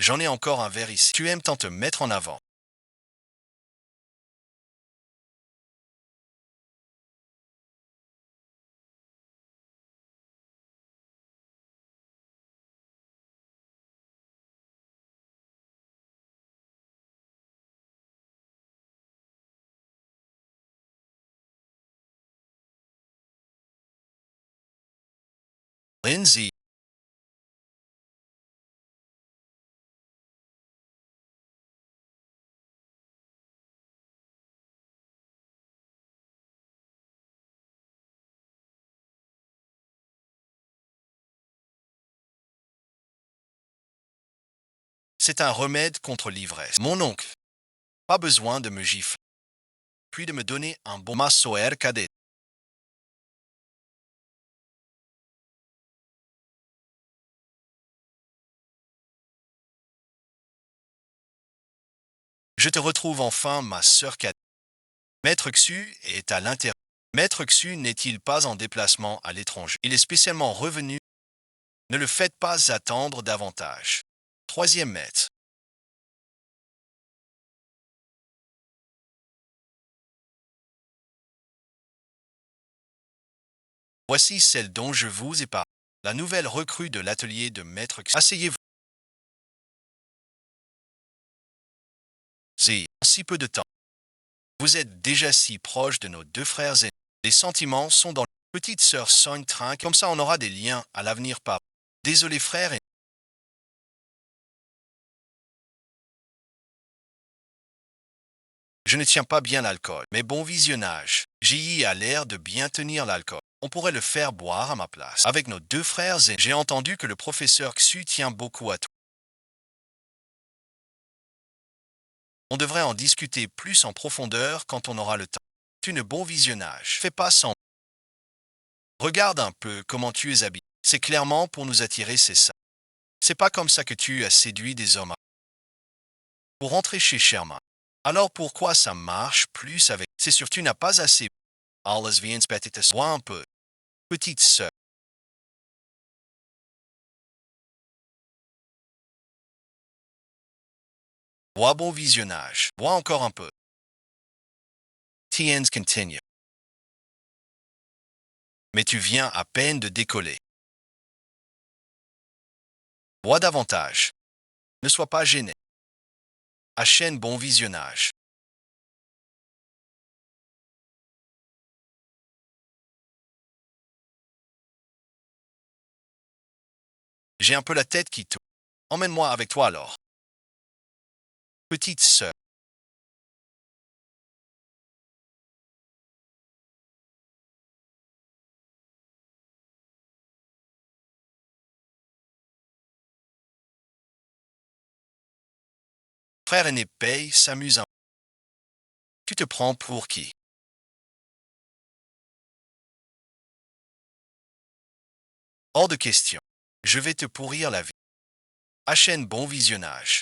J'en ai encore un verre ici. Tu aimes tant te mettre en avant. Lindsay, c'est un remède contre l'ivresse. Mon oncle, pas besoin de me gifler, puis de me donner un bon massoer cadet. Je te retrouve enfin, ma sœur cadette. Maître Xu est à l'intérieur. Maître Xu n'est-il pas en déplacement à l'étranger? Il est spécialement revenu. Ne le faites pas attendre davantage. Troisième maître. Voici celle dont je vous ai parlé. La nouvelle recrue de l'atelier de Maître Xu. Asseyez-vous. En si peu de temps. Vous êtes déjà si proche de nos deux frères aînés. Les sentiments sont dans la petite sœur Sogne trinque. Comme ça, on aura des liens à l'avenir pas. Désolé frère. Je ne tiens pas bien l'alcool, mais bon visionnage. J.I. a l'air de bien tenir l'alcool. On pourrait le faire boire à ma place. Avec nos deux frères et j'ai entendu que le professeur Xu tient beaucoup à toi. On devrait en discuter plus en profondeur quand on aura le temps. C'est une bon visionnage. Fais pas sans. Regarde un peu comment tu es habillé. C'est clairement pour nous attirer, c'est ça. C'est pas comme ça que tu as séduit des hommes pour rentrer chez Sherman. Alors pourquoi ça marche plus avec... C'est sûr, tu n'as pas assez... Alles wie petite bois un peu. Petite sœur. Bois bon visionnage. Bois encore un peu. Tiens continue. Mais tu viens à peine de décoller. Bois davantage. Ne sois pas gêné. Achène bon visionnage. J'ai un peu la tête qui tourne. Emmène-moi avec toi alors. Petite sœur. Frère aîné paye, s'amuse un... Tu te prends pour qui? Hors de question. Je vais te pourrir la vie. Achène bon visionnage.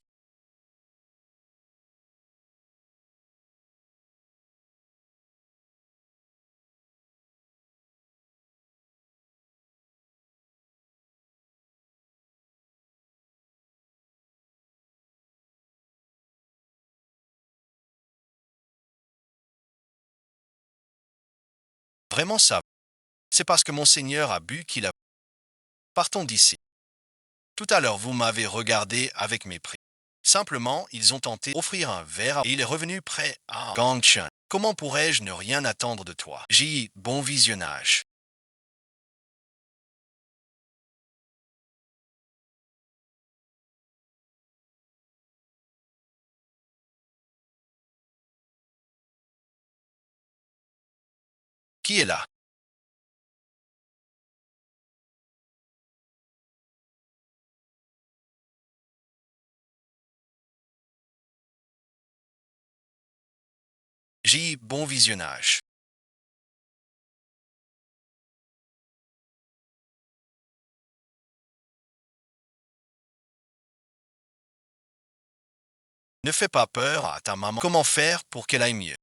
Vraiment ça. C'est parce que mon Seigneur a bu qu'il a... Partons d'ici. Tout à l'heure, vous m'avez regardé avec mépris. Simplement, ils ont tenté d'offrir un verre et il est revenu prêt à Gangchen. Comment pourrais-je ne rien attendre de toi? J'ai bon visionnage. Qui est là? J. Bon visionnage. Ne fais pas peur à ta maman. Comment faire pour qu'elle aille mieux?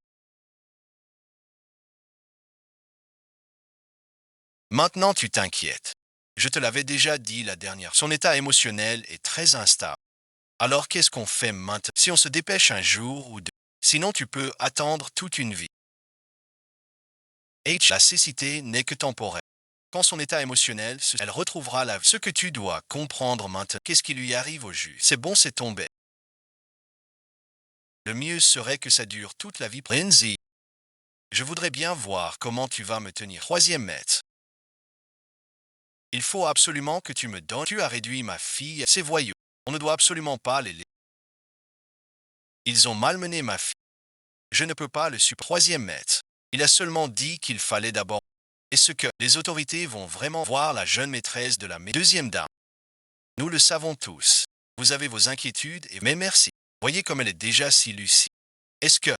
Maintenant, tu t'inquiètes. Je te l'avais déjà dit la dernière. Son état émotionnel est très instable. Alors qu'est-ce qu'on fait maintenant? Si on se dépêche un jour ou deux, sinon tu peux attendre toute une vie. H. La cécité n'est que temporaire. Quand son état émotionnel, elle retrouvera la vie. Ce que tu dois comprendre maintenant, qu'est-ce qui lui arrive au juste? C'est bon, c'est tombé. Le mieux serait que ça dure toute la vie. Lindsay, je voudrais bien voir comment tu vas me tenir. Troisième maître. Il faut absolument que tu me donnes. Tu as réduit ma fille à ces voyous. On ne doit absolument pas les laisser. Ils ont malmené ma fille. Je ne peux pas le supporter. Troisième maître. Il a seulement dit qu'il fallait d'abord. Est-ce que les autorités vont vraiment voir la jeune maîtresse de la deuxième dame? Nous le savons tous. Vous avez vos inquiétudes mais merci. Voyez comme elle est déjà si lucide. Est-ce que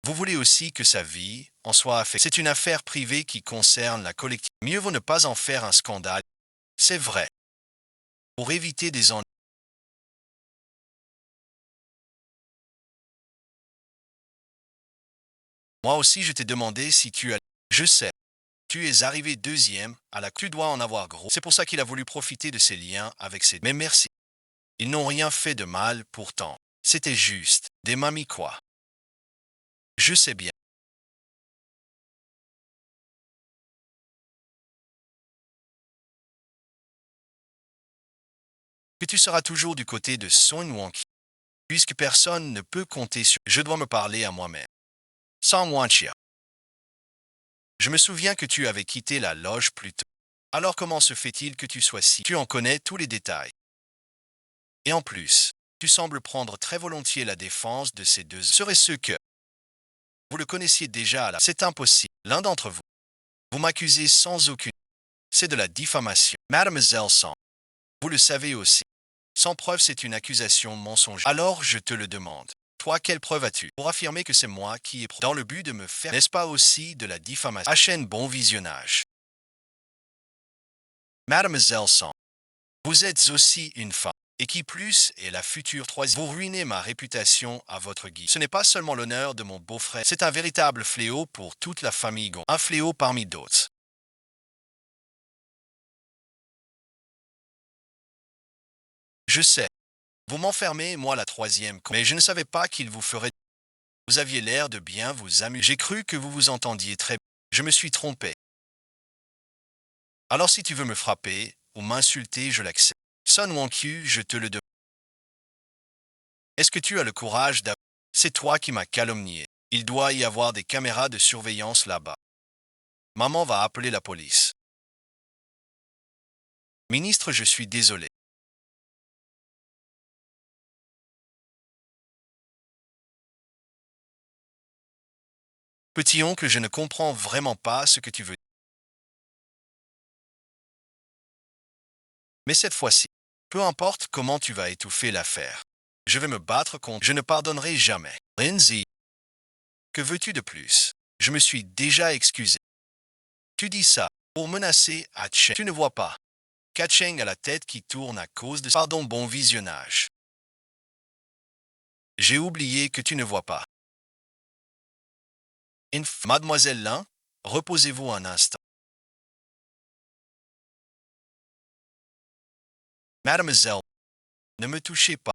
vous voulez aussi que sa vie en soit affectée? C'est une affaire privée qui concerne la collectivité. Mieux vaut ne pas en faire un scandale. C'est vrai. Pour éviter des ennuis. Moi aussi, je t'ai demandé si tu as. Je sais. Tu es arrivé deuxième à la. Tu dois en avoir gros. C'est pour ça qu'il a voulu profiter de ses liens avec ses. Mais merci. Ils n'ont rien fait de mal pourtant. C'était juste. Des mamies quoi. Je sais bien. Que tu seras toujours du côté de Son Wonki. Puisque personne ne peut compter sur. Je dois me parler à moi-même. Sans Wanchia. Je me souviens que tu avais quitté la loge plus tôt. Alors comment se fait-il que tu sois si? Tu en connais tous les détails. Et en plus, tu sembles prendre très volontiers la défense de ces deux. Serait-ce que vous le connaissiez déjà là? C'est impossible. L'un d'entre vous. Vous m'accusez sans aucune. C'est de la diffamation. Mademoiselle Sans. Vous le savez aussi. Sans preuve, c'est une accusation mensongère. Alors je te le demande. Toi, quelle preuve as-tu pour affirmer que c'est moi qui ai dans le but de me faire? N'est-ce pas aussi de la diffamation? HN bon visionnage. Mademoiselle Sans. Vous êtes aussi une femme. Et qui plus est la future troisième. Vous ruinez ma réputation à votre guise. Ce n'est pas seulement l'honneur de mon beau-frère, c'est un véritable fléau pour toute la famille Gon. Un fléau parmi d'autres. Je sais. Vous m'enfermez, moi la troisième, mais je ne savais pas qu'il vous ferait. Vous aviez l'air de bien vous amuser. J'ai cru que vous vous entendiez très bien. Je me suis trompé. Alors si tu veux me frapper ou m'insulter, je l'accepte. Son Wonku, je te le demande. Est-ce que tu as le courage d'avoir... C'est toi qui m'as calomnié. Il doit y avoir des caméras de surveillance là-bas. Maman va appeler la police. Ministre, je suis désolé. Petit-oncle, je ne comprends vraiment pas ce que tu veux. Mais cette fois-ci, peu importe comment tu vas étouffer l'affaire, je vais me battre contre. Je ne pardonnerai jamais. Lindsay, que veux-tu de plus? Je me suis déjà excusé. Tu dis ça pour menacer Hatcheng. Tu ne vois pas. Kacheng a la tête qui tourne à cause de... Pardon, bon visionnage. J'ai oublié que tu ne vois pas. Mademoiselle Lin, reposez-vous un instant. Mademoiselle, ne me touchez pas.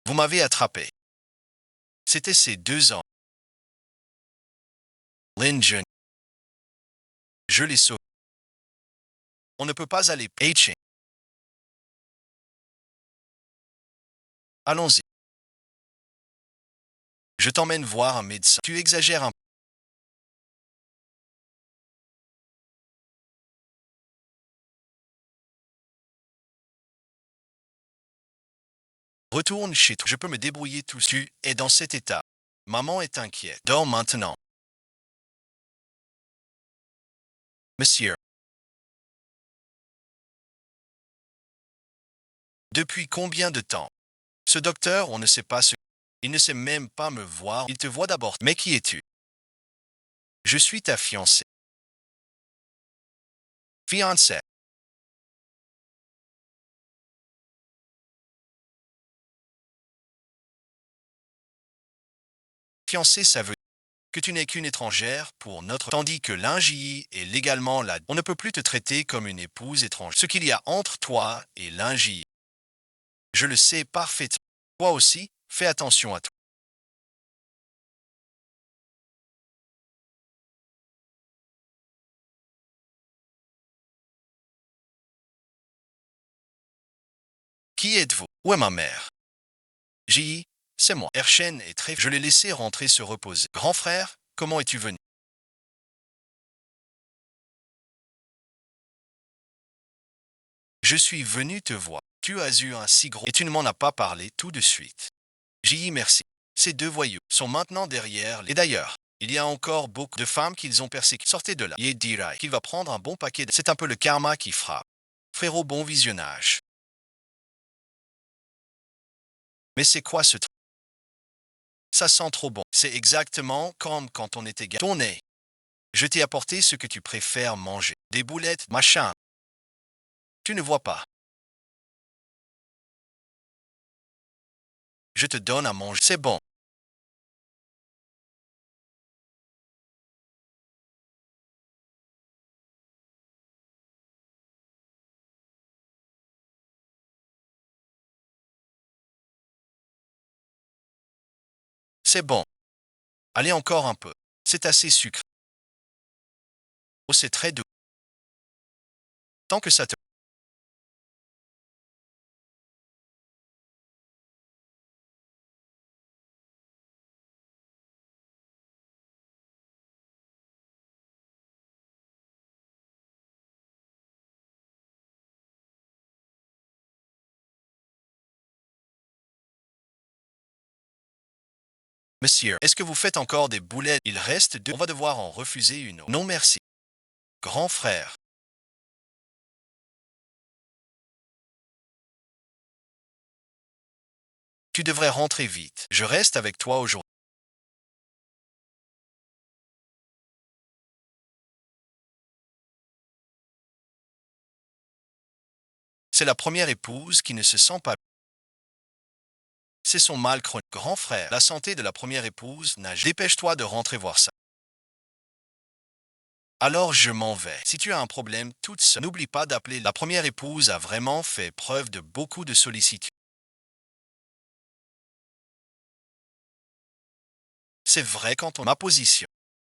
Vous m'avez attrapé. C'était ces 2 ans. Lin Jun. Je l'ai sauvé. On ne peut pas aller. H. Allons-y. Je t'emmène voir un médecin. Tu exagères un peu. Retourne chez toi. Je peux me débrouiller tout seul. Tu es dans cet état. Maman est inquiète. Dors maintenant. Monsieur, depuis combien de temps? Ce docteur, on ne sait pas ce. Il ne sait même pas me voir. Il te voit d'abord. Mais qui es-tu? Je suis ta fiancée. Fiancée. Fiancée, ça veut que tu n'es qu'une étrangère pour notre, tandis que l'ingénie est légalement là. On ne peut plus te traiter comme une épouse étrangère. Ce qu'il y a entre toi et l'ingénie, je le sais parfaitement. Toi aussi, fais attention à toi. Qui êtes-vous? Où est ma mère? J.I., c'est moi. Erchen est très. Je l'ai laissé rentrer se reposer. Grand frère, comment es-tu venu? Je suis venu te voir. Tu as eu un si gros. Et tu ne m'en as pas parlé tout de suite. J.I., merci. Ces deux voyous sont maintenant derrière. Et d'ailleurs, il y a encore beaucoup de femmes qu'ils ont persécutées. Sortez de là. Il dirait qu'il va prendre un bon paquet de. C'est un peu le karma qui frappe. Frérot, bon visionnage. Mais c'est quoi ce truc? Ça sent trop bon. C'est exactement comme quand on était gars. Ton nez. Je t'ai apporté ce que tu préfères manger. Des boulettes, machin. Tu ne vois pas. Je te donne à manger. C'est bon. C'est bon. Allez encore un peu. C'est assez sucré. Oh, c'est très doux. Tant que ça te. Monsieur, est-ce que vous faites encore des boulettes? Il reste deux. On va devoir en refuser une autre. Non merci. Grand frère. Tu devrais rentrer vite. Je reste avec toi aujourd'hui. C'est la première épouse qui ne se sent pas. C'est son mal chronique. Grand frère. La santé de la première épouse nage. Dépêche-toi de rentrer voir ça. Alors je m'en vais. Si tu as un problème toute seule, n'oublie pas d'appeler. La première épouse a vraiment fait preuve de beaucoup de sollicitude. C'est vrai quand ma position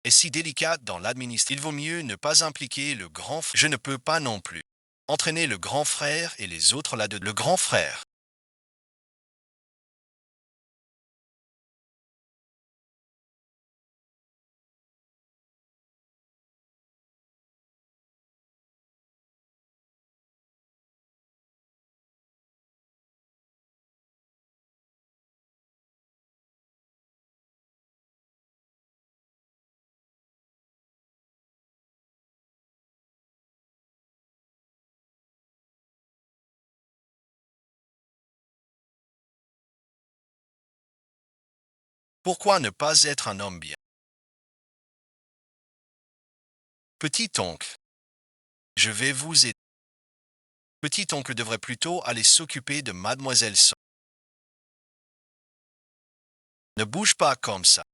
est si délicate dans l'administration. Il vaut mieux ne pas impliquer le grand frère. Je ne peux pas non plus entraîner le grand frère et les autres là-dedans. Le grand frère. Pourquoi ne pas être un homme bien? Petit oncle, je vais vous aider. Petit oncle devrait plutôt aller s'occuper de mademoiselle So. Ne bouge pas comme ça.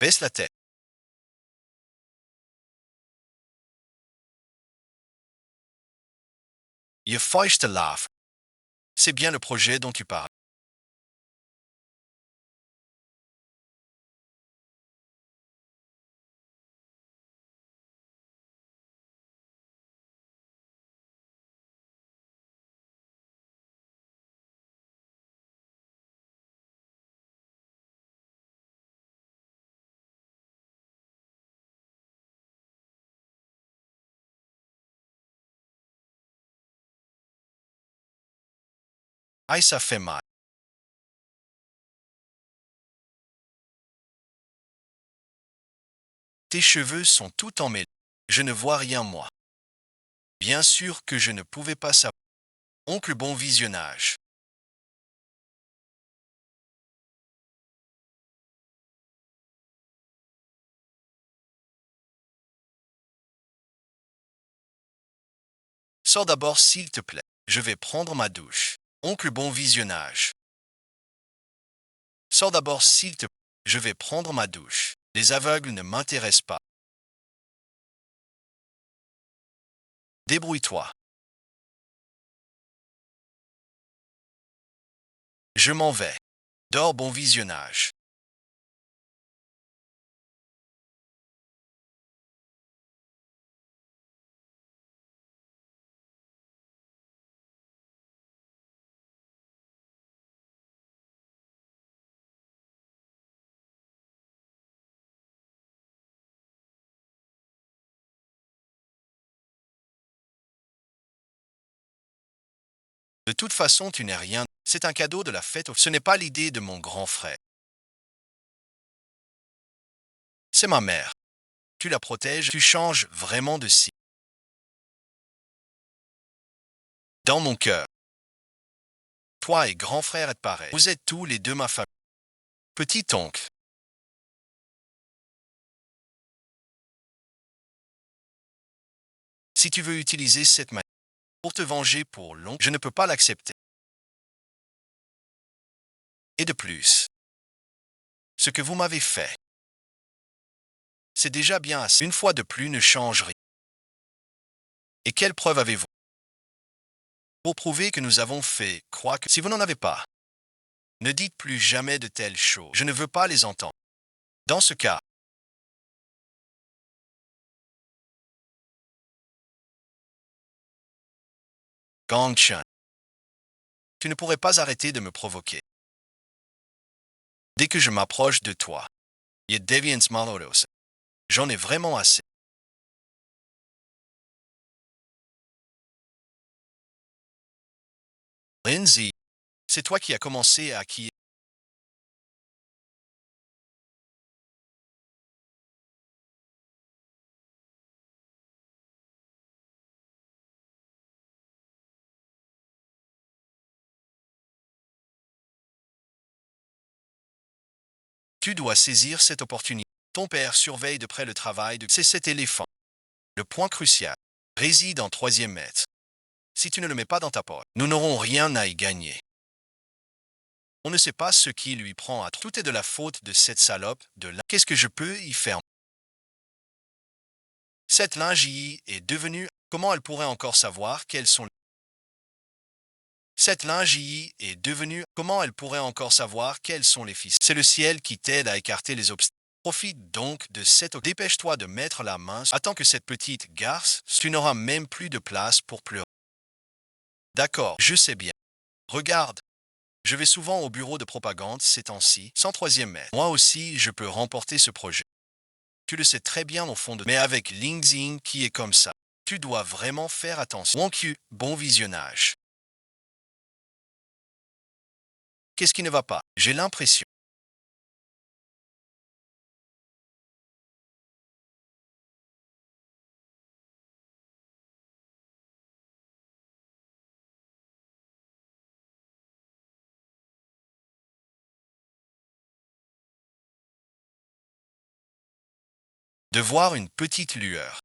Baisse la tête. Je feuchte lave. C'est bien le projet dont tu parles. Aïe, ça fait mal. Tes cheveux sont tout emmêlés. Je ne vois rien, moi. Bien sûr que je ne pouvais pas savoir. Oncle, bon visionnage. Sors d'abord, s'il te plaît. Je vais prendre ma douche. Oncle, bon visionnage. Sors d'abord, s'il te plaît. Je vais prendre ma douche. Les aveugles ne m'intéressent pas. Débrouille-toi. Je m'en vais. Dors, bon visionnage. De toute façon, tu n'es rien. C'est un cadeau de la fête. Ce n'est pas l'idée de mon grand frère. C'est ma mère. Tu la protèges, tu changes vraiment de si. Dans mon cœur. Toi et grand frère êtes pareils. Vous êtes tous les deux ma famille. Petit oncle. Si tu veux utiliser cette manière pour te venger pour l'oncle, je ne peux pas l'accepter. Et de plus, ce que vous m'avez fait, c'est déjà bien assez. Une fois de plus ne change rien. Et quelle preuve avez-vous pour prouver que nous avons fait croire que si vous n'en avez pas, ne dites plus jamais de telles choses. Je ne veux pas les entendre. Dans ce cas, Gang Chun, tu ne pourrais pas arrêter de me provoquer. Dès que je m'approche de toi, il y a Deviance Malodos. J'en ai vraiment assez. Lindsay, c'est toi qui as commencé à qui. Tu dois saisir cette opportunité. Ton père surveille de près le travail de c'est cet éléphant. Le point crucial réside en troisième maître. Si tu ne le mets pas dans ta poche, nous n'aurons rien à y gagner. On ne sait pas ce qui lui prend à tout est de la faute de cette salope de là. Qu'est-ce que je peux y faire? Cette lingerie est devenue. Comment elle pourrait encore savoir quels sont. Cette lingerie est devenue. Comment elle pourrait encore savoir quels sont les fils? C'est le ciel qui t'aide à écarter les obstacles. Profite donc de cette. Dépêche-toi de mettre la main. Attends que cette petite garce. Tu n'auras même plus de place pour pleurer. D'accord, je sais bien. Regarde. Je vais souvent au bureau de propagande ces temps-ci, sans troisième maître. Moi aussi, je peux remporter ce projet. Tu le sais très bien au fond de. Mais avec LinkedIn qui est comme ça, tu dois vraiment faire attention. Mon cul, bon visionnage. Qu'est-ce qui ne va pas? J'ai l'impression. De voir une petite lueur.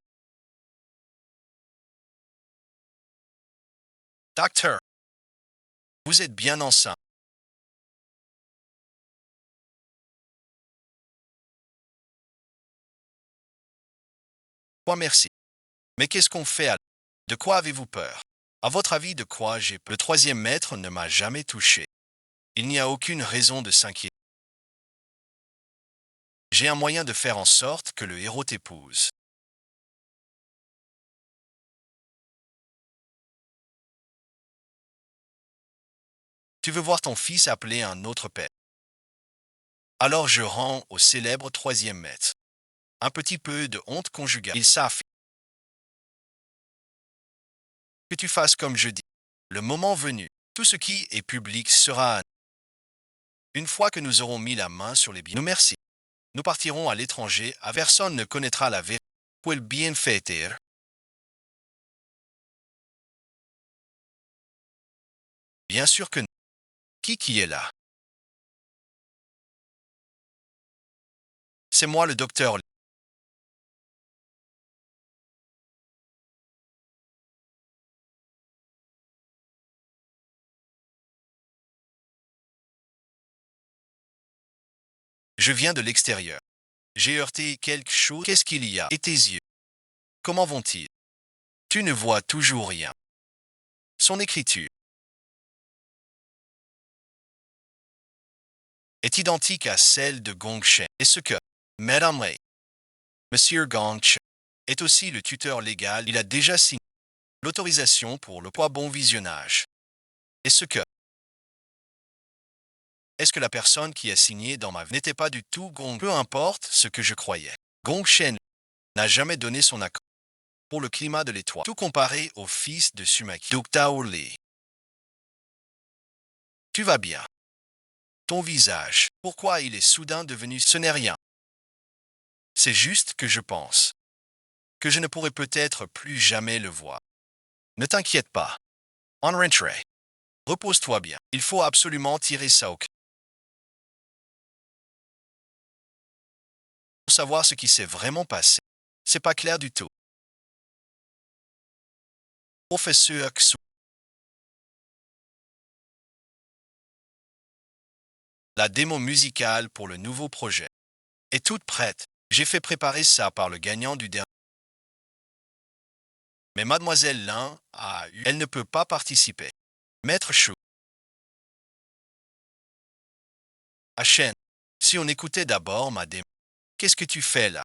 Docteur, vous êtes bien enceint. Quoi, merci. Mais qu'est-ce qu'on fait alors? De quoi avez-vous peur? À votre avis, de quoi j'ai peur? Le troisième maître ne m'a jamais touché. Il n'y a aucune raison de s'inquiéter. J'ai un moyen de faire en sorte que le héros t'épouse. Tu veux voir ton fils appeler un autre père. Alors je rends au célèbre troisième maître. Un petit peu de honte conjugale. Ils savent que tu fasses comme je dis. Le moment venu, Tout ce qui est public sera... Une fois que nous aurons mis la main sur les biens, nous merci. Nous partirons à l'étranger, à personne ne connaîtra la vérité. Quel bienfaiteur. Bien sûr que non. Qui est là? C'est moi le docteur. Je viens de l'extérieur. J'ai heurté quelque chose. Qu'est-ce qu'il y a? Et tes yeux? Comment vont-ils? Tu ne vois toujours rien. Son écriture est identique à celle de Gongshen. Et ce que, Madame Ray, Monsieur Gongshen, est aussi le tuteur légal, il a déjà signé l'autorisation pour le poids bon visionnage. Et ce que, est-ce que la personne qui a signé dans ma vie n'était pas du tout Gong? Peu importe ce que je croyais. Gongshen n'a jamais donné son accord pour le climat de l'étoile, tout comparé au fils de Sumaki, Dr. Lee. Tu vas bien. Ton visage, pourquoi il est soudain devenu... Ce n'est rien. C'est juste que je pense que je ne pourrai peut-être plus jamais le voir. Ne t'inquiète pas. En rentrée. Repose-toi bien. Il faut absolument tirer ça au clair. Pour savoir ce qui s'est vraiment passé. C'est pas clair du tout. Professeur Xu. La démo musicale pour le nouveau projet est toute prête. J'ai fait préparer ça par le gagnant du dernier. Mais Mademoiselle Lin a eu... Elle ne peut pas participer. Maître Chou. Chen. Si on écoutait d'abord ma démo. Qu'est-ce que tu fais là?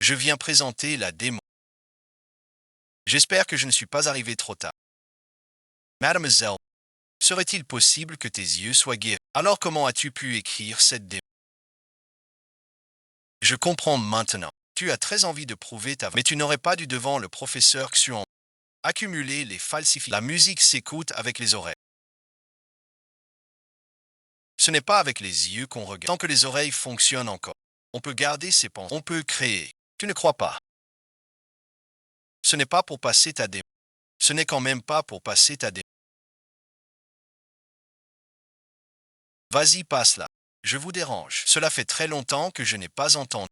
Je viens présenter la démo. J'espère que je ne suis pas arrivé trop tard. Mademoiselle, serait-il possible que tes yeux soient guéris? Alors comment as-tu pu écrire cette démo? Je comprends maintenant. Tu as très envie de prouver ta... Mais tu n'aurais pas dû devant le professeur Xuan accumuler les falsifications. La musique s'écoute avec les oreilles. Ce n'est pas avec les yeux qu'on regarde. Tant que les oreilles fonctionnent encore, on peut garder ses pensées. On peut créer. Tu ne crois pas? Ce n'est pas pour passer ta démo. Ce n'est quand même pas pour passer ta démo. Vas-y, passe là. Je vous dérange. Cela fait très longtemps que je n'ai pas entendu.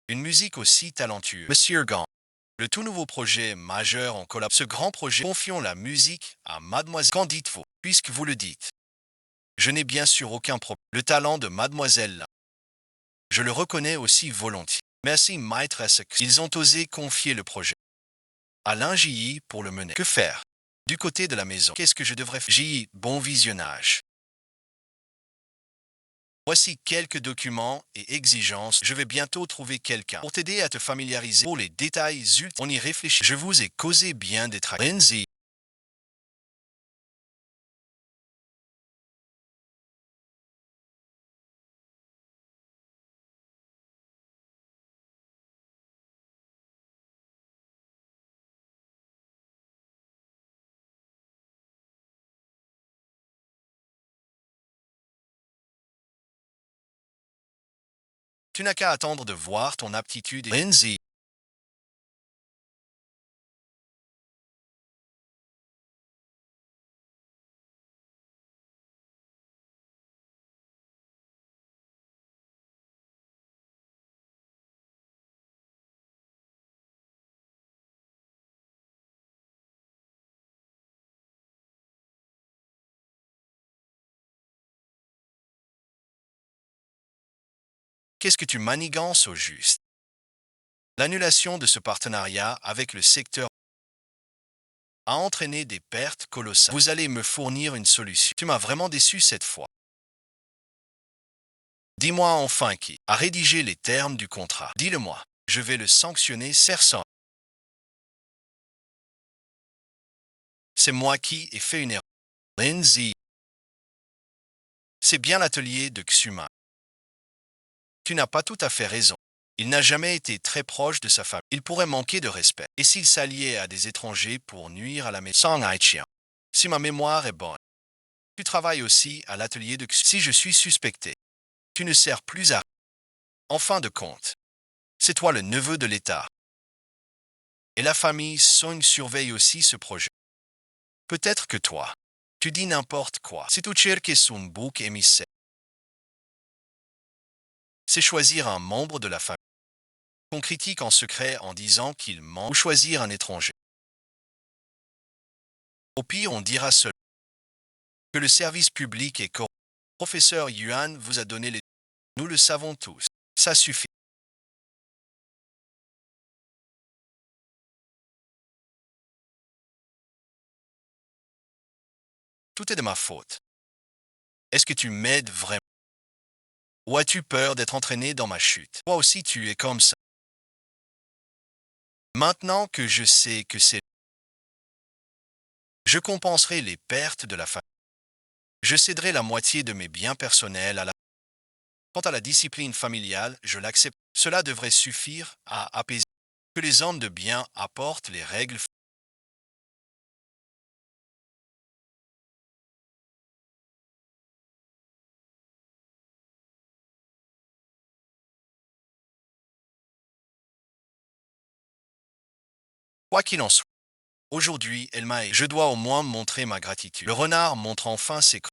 Une musique aussi talentueuse. Monsieur Gant, le tout nouveau projet majeur en collab. Ce grand projet, confions la musique à Mademoiselle. Qu'en dites-vous, puisque vous le dites? Je n'ai bien sûr aucun problème. Le talent de Mademoiselle, je le reconnais aussi volontiers. Merci, maîtresse. Ils ont osé confier le projet à l'ingénieur pour le mener. Que faire? Du côté de la maison, qu'est-ce que je devrais faire? J. Bon visionnage. Voici quelques documents et exigences. Je vais bientôt trouver quelqu'un pour t'aider à te familiariser. Pour les détails ultimes, on y réfléchit. Je vous ai causé bien des tracas. Lindsay, tu n'as qu'à attendre de voir ton aptitude. Lindsay, qu'est-ce que tu manigances au juste? L'annulation de ce partenariat avec le secteur a entraîné des pertes colossales. Vous allez me fournir une solution. Tu m'as vraiment déçu cette fois. Dis-moi enfin qui a rédigé les termes du contrat. Dis-le-moi. Je vais le sanctionner, Sersan. C'est moi qui ai fait une erreur. Lindsay. C'est bien l'atelier de Xuma. Tu n'as pas tout à fait raison. Il n'a jamais été très proche de sa famille. Il pourrait manquer de respect. Et s'il s'alliait à des étrangers pour nuire à la maison Sang Haïtien. Si ma mémoire est bonne. Tu travailles aussi à l'atelier de Xuma. Si je suis suspecté, tu ne sers plus à rien. En fin de compte, c'est toi le neveu de l'État. Et la famille Song surveille aussi ce projet. Peut-être que toi, tu dis n'importe quoi. Si tu cherches son bouc émissaire, c'est choisir un membre de la famille qu'on critique en secret en disant qu'il ment ou choisir un étranger. Au pire, on dira seulement que le service public est corrompu. Professeur Yuan vous a donné les... Nous le savons tous. Ça suffit. Tout est de ma faute. Est-ce que tu m'aides vraiment? Ou as-tu peur d'être entraîné dans ma chute? Toi aussi tu es comme ça. Maintenant que je sais que c'est... Je compenserai les pertes de la famille. Je céderai la moitié de mes biens personnels à la... Quant à la discipline familiale, je l'accepte. Cela devrait suffire à apaiser. Que les hommes de bien apportent les règles. Quoi qu'il en soit, aujourd'hui, elle m'a aidé. Je dois au moins montrer ma gratitude. Le renard montre enfin ses crocs.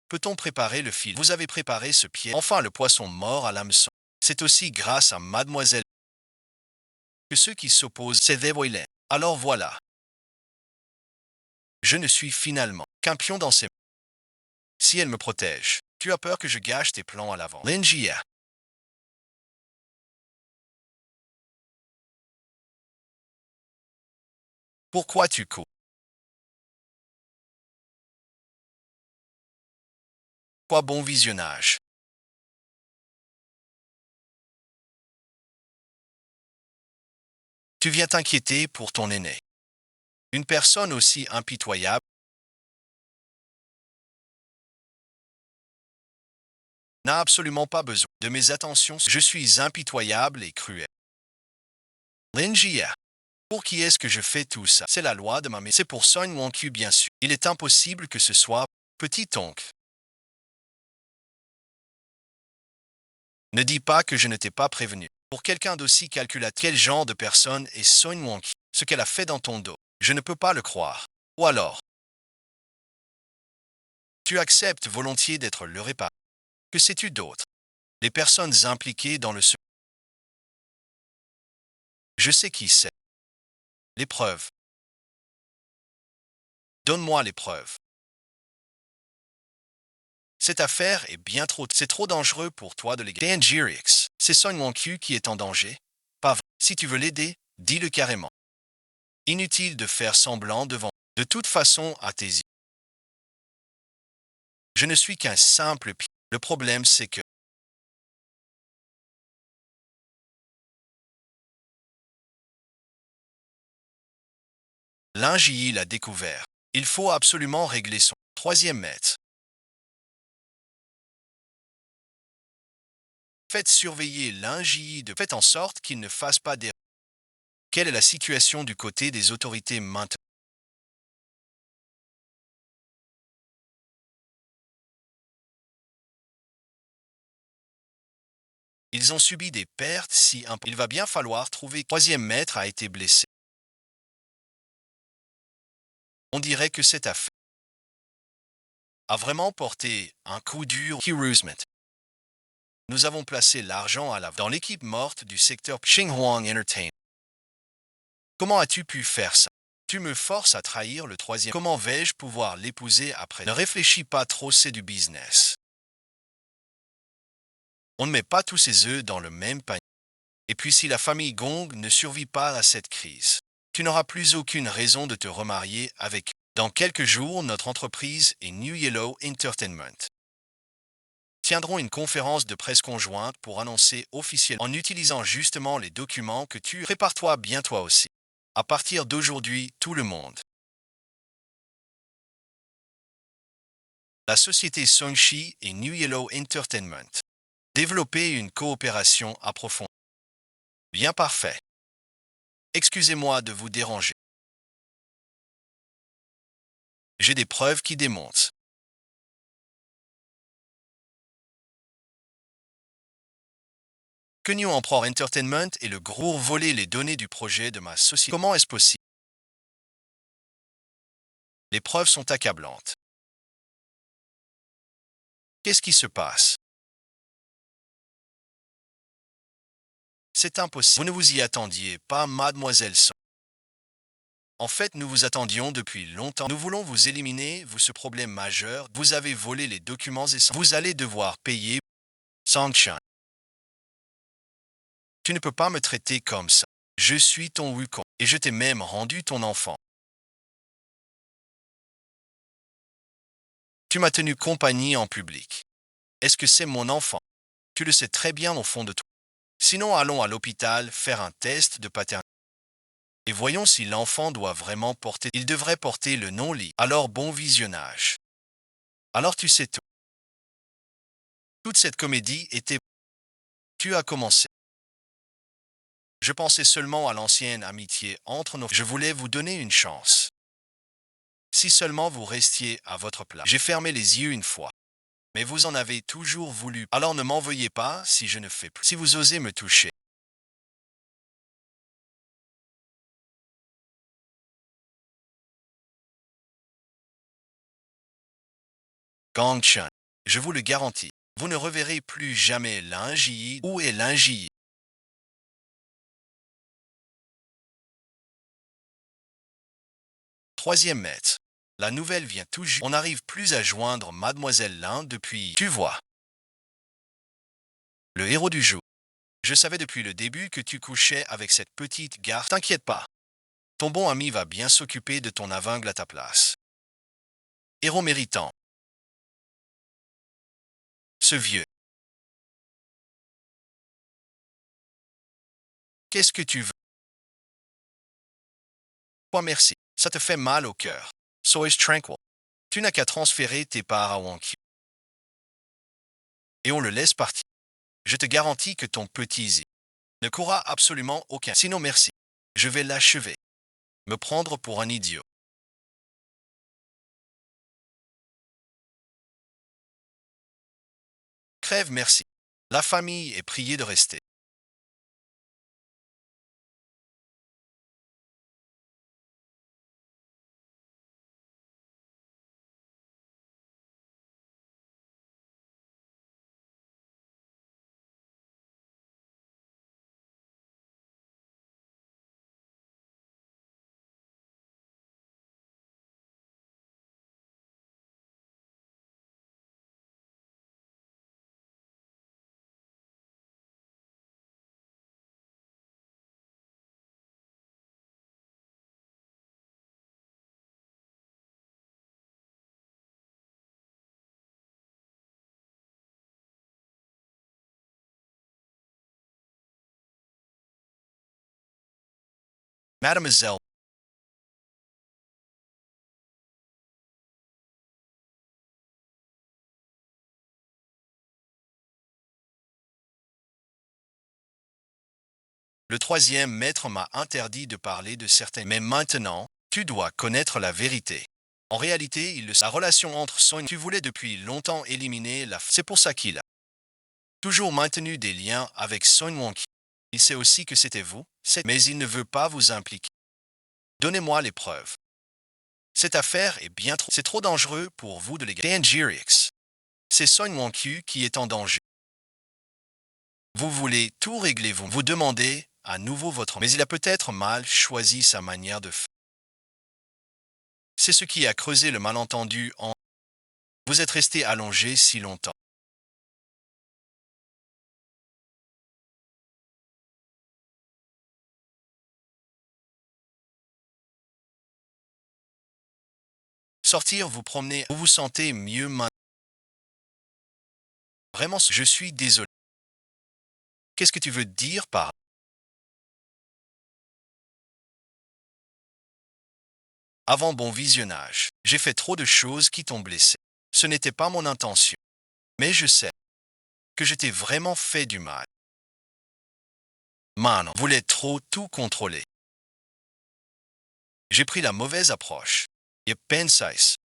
Peut-on préparer le fil? Vous avez préparé ce pied. Enfin, le poisson mort à l'hameçon. C'est aussi grâce à mademoiselle que ceux qui s'opposent s'est dévoilé. Alors voilà. Je ne suis finalement qu'un pion dans ses mains. Si elle me protège, tu as peur que je gâche tes plans à l'avant. Lingia. Pourquoi tu cours? Quoi bon visionnage? Tu viens t'inquiéter pour ton aîné. Une personne aussi impitoyable n'a absolument pas besoin de mes attentions. Je suis impitoyable et cruel. Lingia. Pour qui est-ce que je fais tout ça? C'est la loi de ma mère. C'est pour Son Wonku, bien sûr. Il est impossible que ce soit petit oncle. Ne dis pas que je ne t'ai pas prévenu. Pour quelqu'un d'aussi calculateur, quel genre de personne est Son Wonku? Ce qu'elle a fait dans ton dos. Je ne peux pas le croire. Ou alors, tu acceptes volontiers d'être le réparé. Que sais-tu d'autre? Les personnes impliquées dans le secret. Je sais qui c'est. Les preuves. Donne-moi les preuves. Cette affaire est bien trop... C'est trop dangereux pour toi de les... Dangerix. C'est Son Wonku qui est en danger. Pas vrai. Si tu veux l'aider, dis-le carrément. Inutile de faire semblant devant. De toute façon, à tes yeux. Je ne suis qu'un simple pied. Le problème, c'est que l'ingénieur l'a découvert. Il faut absolument régler son troisième maître. Faites surveiller l'ingénieur de... Faites en sorte qu'il ne fasse pas d'erreur. Quelle est la situation du côté des autorités maintenant? Ils ont subi des pertes si importantes. Il va bien falloir trouver... Troisième maître a été blessé. On dirait que cette affaire a vraiment porté un coup dur. Heureusement, nous avons placé l'argent à l'avant dans l'équipe morte du secteur Xinhuang Entertainment. Comment as-tu pu faire ça? Tu me forces à trahir le troisième. Comment vais-je pouvoir l'épouser après? Ne réfléchis pas trop, c'est du business. On ne met pas tous ses œufs dans le même panier. Et puis si la famille Gong ne survit pas à cette crise, tu n'auras plus aucune raison de te remarier avec eux. Dans quelques jours, notre entreprise et New Yellow Entertainment tiendront une conférence de presse conjointe pour annoncer officiellement en utilisant justement les documents que tu prépare-toi bien toi aussi. À partir d'aujourd'hui, tout le monde. La société Songshi et New Yellow Entertainment développer une coopération approfondie. Bien parfait. Excusez-moi de vous déranger. J'ai des preuves qui démontrent que New Emperor Entertainment est le gros volé les données du projet de ma société. Comment est-ce possible? Les preuves sont accablantes. Qu'est-ce qui se passe? C'est impossible. Vous ne vous y attendiez pas, mademoiselle Song. En fait, nous vous attendions depuis longtemps. Nous voulons vous éliminer, vous ce problème majeur. Vous avez volé les documents et vous allez devoir payer. Sunshine. Tu ne peux pas me traiter comme ça. Je suis ton Wukong et je t'ai même rendu ton enfant. Tu m'as tenu compagnie en public. Est-ce que c'est mon enfant? Tu le sais très bien au fond de toi. Sinon, allons à l'hôpital faire un test de paternité. Et voyons si l'enfant doit vraiment porter. Il devrait porter le nom-lit. Alors bon visionnage. Alors tu sais tout. Toute cette comédie était. Tu as commencé. Je pensais seulement à l'ancienne amitié entre nos. Je voulais vous donner une chance. Si seulement vous restiez à votre place. J'ai fermé les yeux une fois. Mais vous en avez toujours voulu. Alors ne m'en veuillez pas si je ne fais plus. Si vous osez me toucher. Gangchan, je vous le garantis. Vous ne reverrez plus jamais l'Inji. Où est l'Inji? Troisième maître. La nouvelle vient tout juste. On n'arrive plus à joindre Mademoiselle Lin depuis. Tu vois. Le héros du jour. Je savais depuis le début que tu couchais avec cette petite garce. T'inquiète pas. Ton bon ami va bien s'occuper de ton aveugle à ta place. Héros méritant. Ce vieux. Qu'est-ce que tu veux? Toi merci. Ça te fait mal au cœur. Sois tranquille. Tu n'as qu'à transférer tes parts à Wankyu. Et on le laisse partir. Je te garantis que ton petit Z ne courra absolument aucun. Sinon merci. Je vais l'achever. Me prendre pour un idiot. Crève merci. La famille est priée de rester. Mademoiselle, le troisième maître m'a interdit de parler de certains. Mais maintenant, tu dois connaître la vérité. En réalité, la relation entre Son. Tu voulais depuis longtemps éliminer la. C'est pour ça qu'il a toujours maintenu des liens avec Son Wonki. Il sait aussi que c'était vous, mais il ne veut pas vous impliquer. Donnez-moi les preuves. Cette affaire est bien trop. C'est trop dangereux pour vous de les garder. Dangerix. C'est Son Wonku qui est en danger. Vous voulez tout régler, vous demandez à nouveau votre. Mais il a peut-être mal choisi sa manière de faire. C'est ce qui a creusé le malentendu en. Vous êtes resté allongé si longtemps. Sortir, vous promener, vous vous sentez mieux maintenant. Vraiment, je suis désolé. Qu'est-ce que tu veux dire par avant bon visionnage? J'ai fait trop de choses qui t'ont blessé. Ce n'était pas mon intention. Mais je sais que je t'ai vraiment fait du mal. Manon voulait trop tout contrôler. J'ai pris la mauvaise approche. Et pensais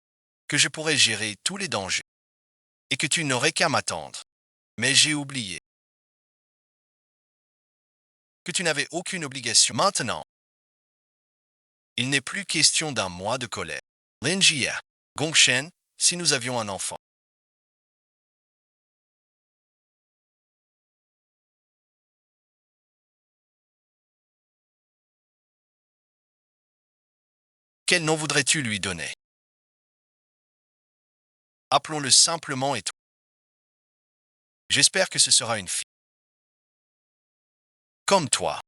que je pourrais gérer tous les dangers et que tu n'aurais qu'à m'attendre. Mais j'ai oublié que tu n'avais aucune obligation. Maintenant, il n'est plus question d'un mois de colère. Linjia, Gongshen, si nous avions un enfant. Quel nom voudrais-tu lui donner? Appelons-le simplement et tout. J'espère que ce sera une fille. Comme toi.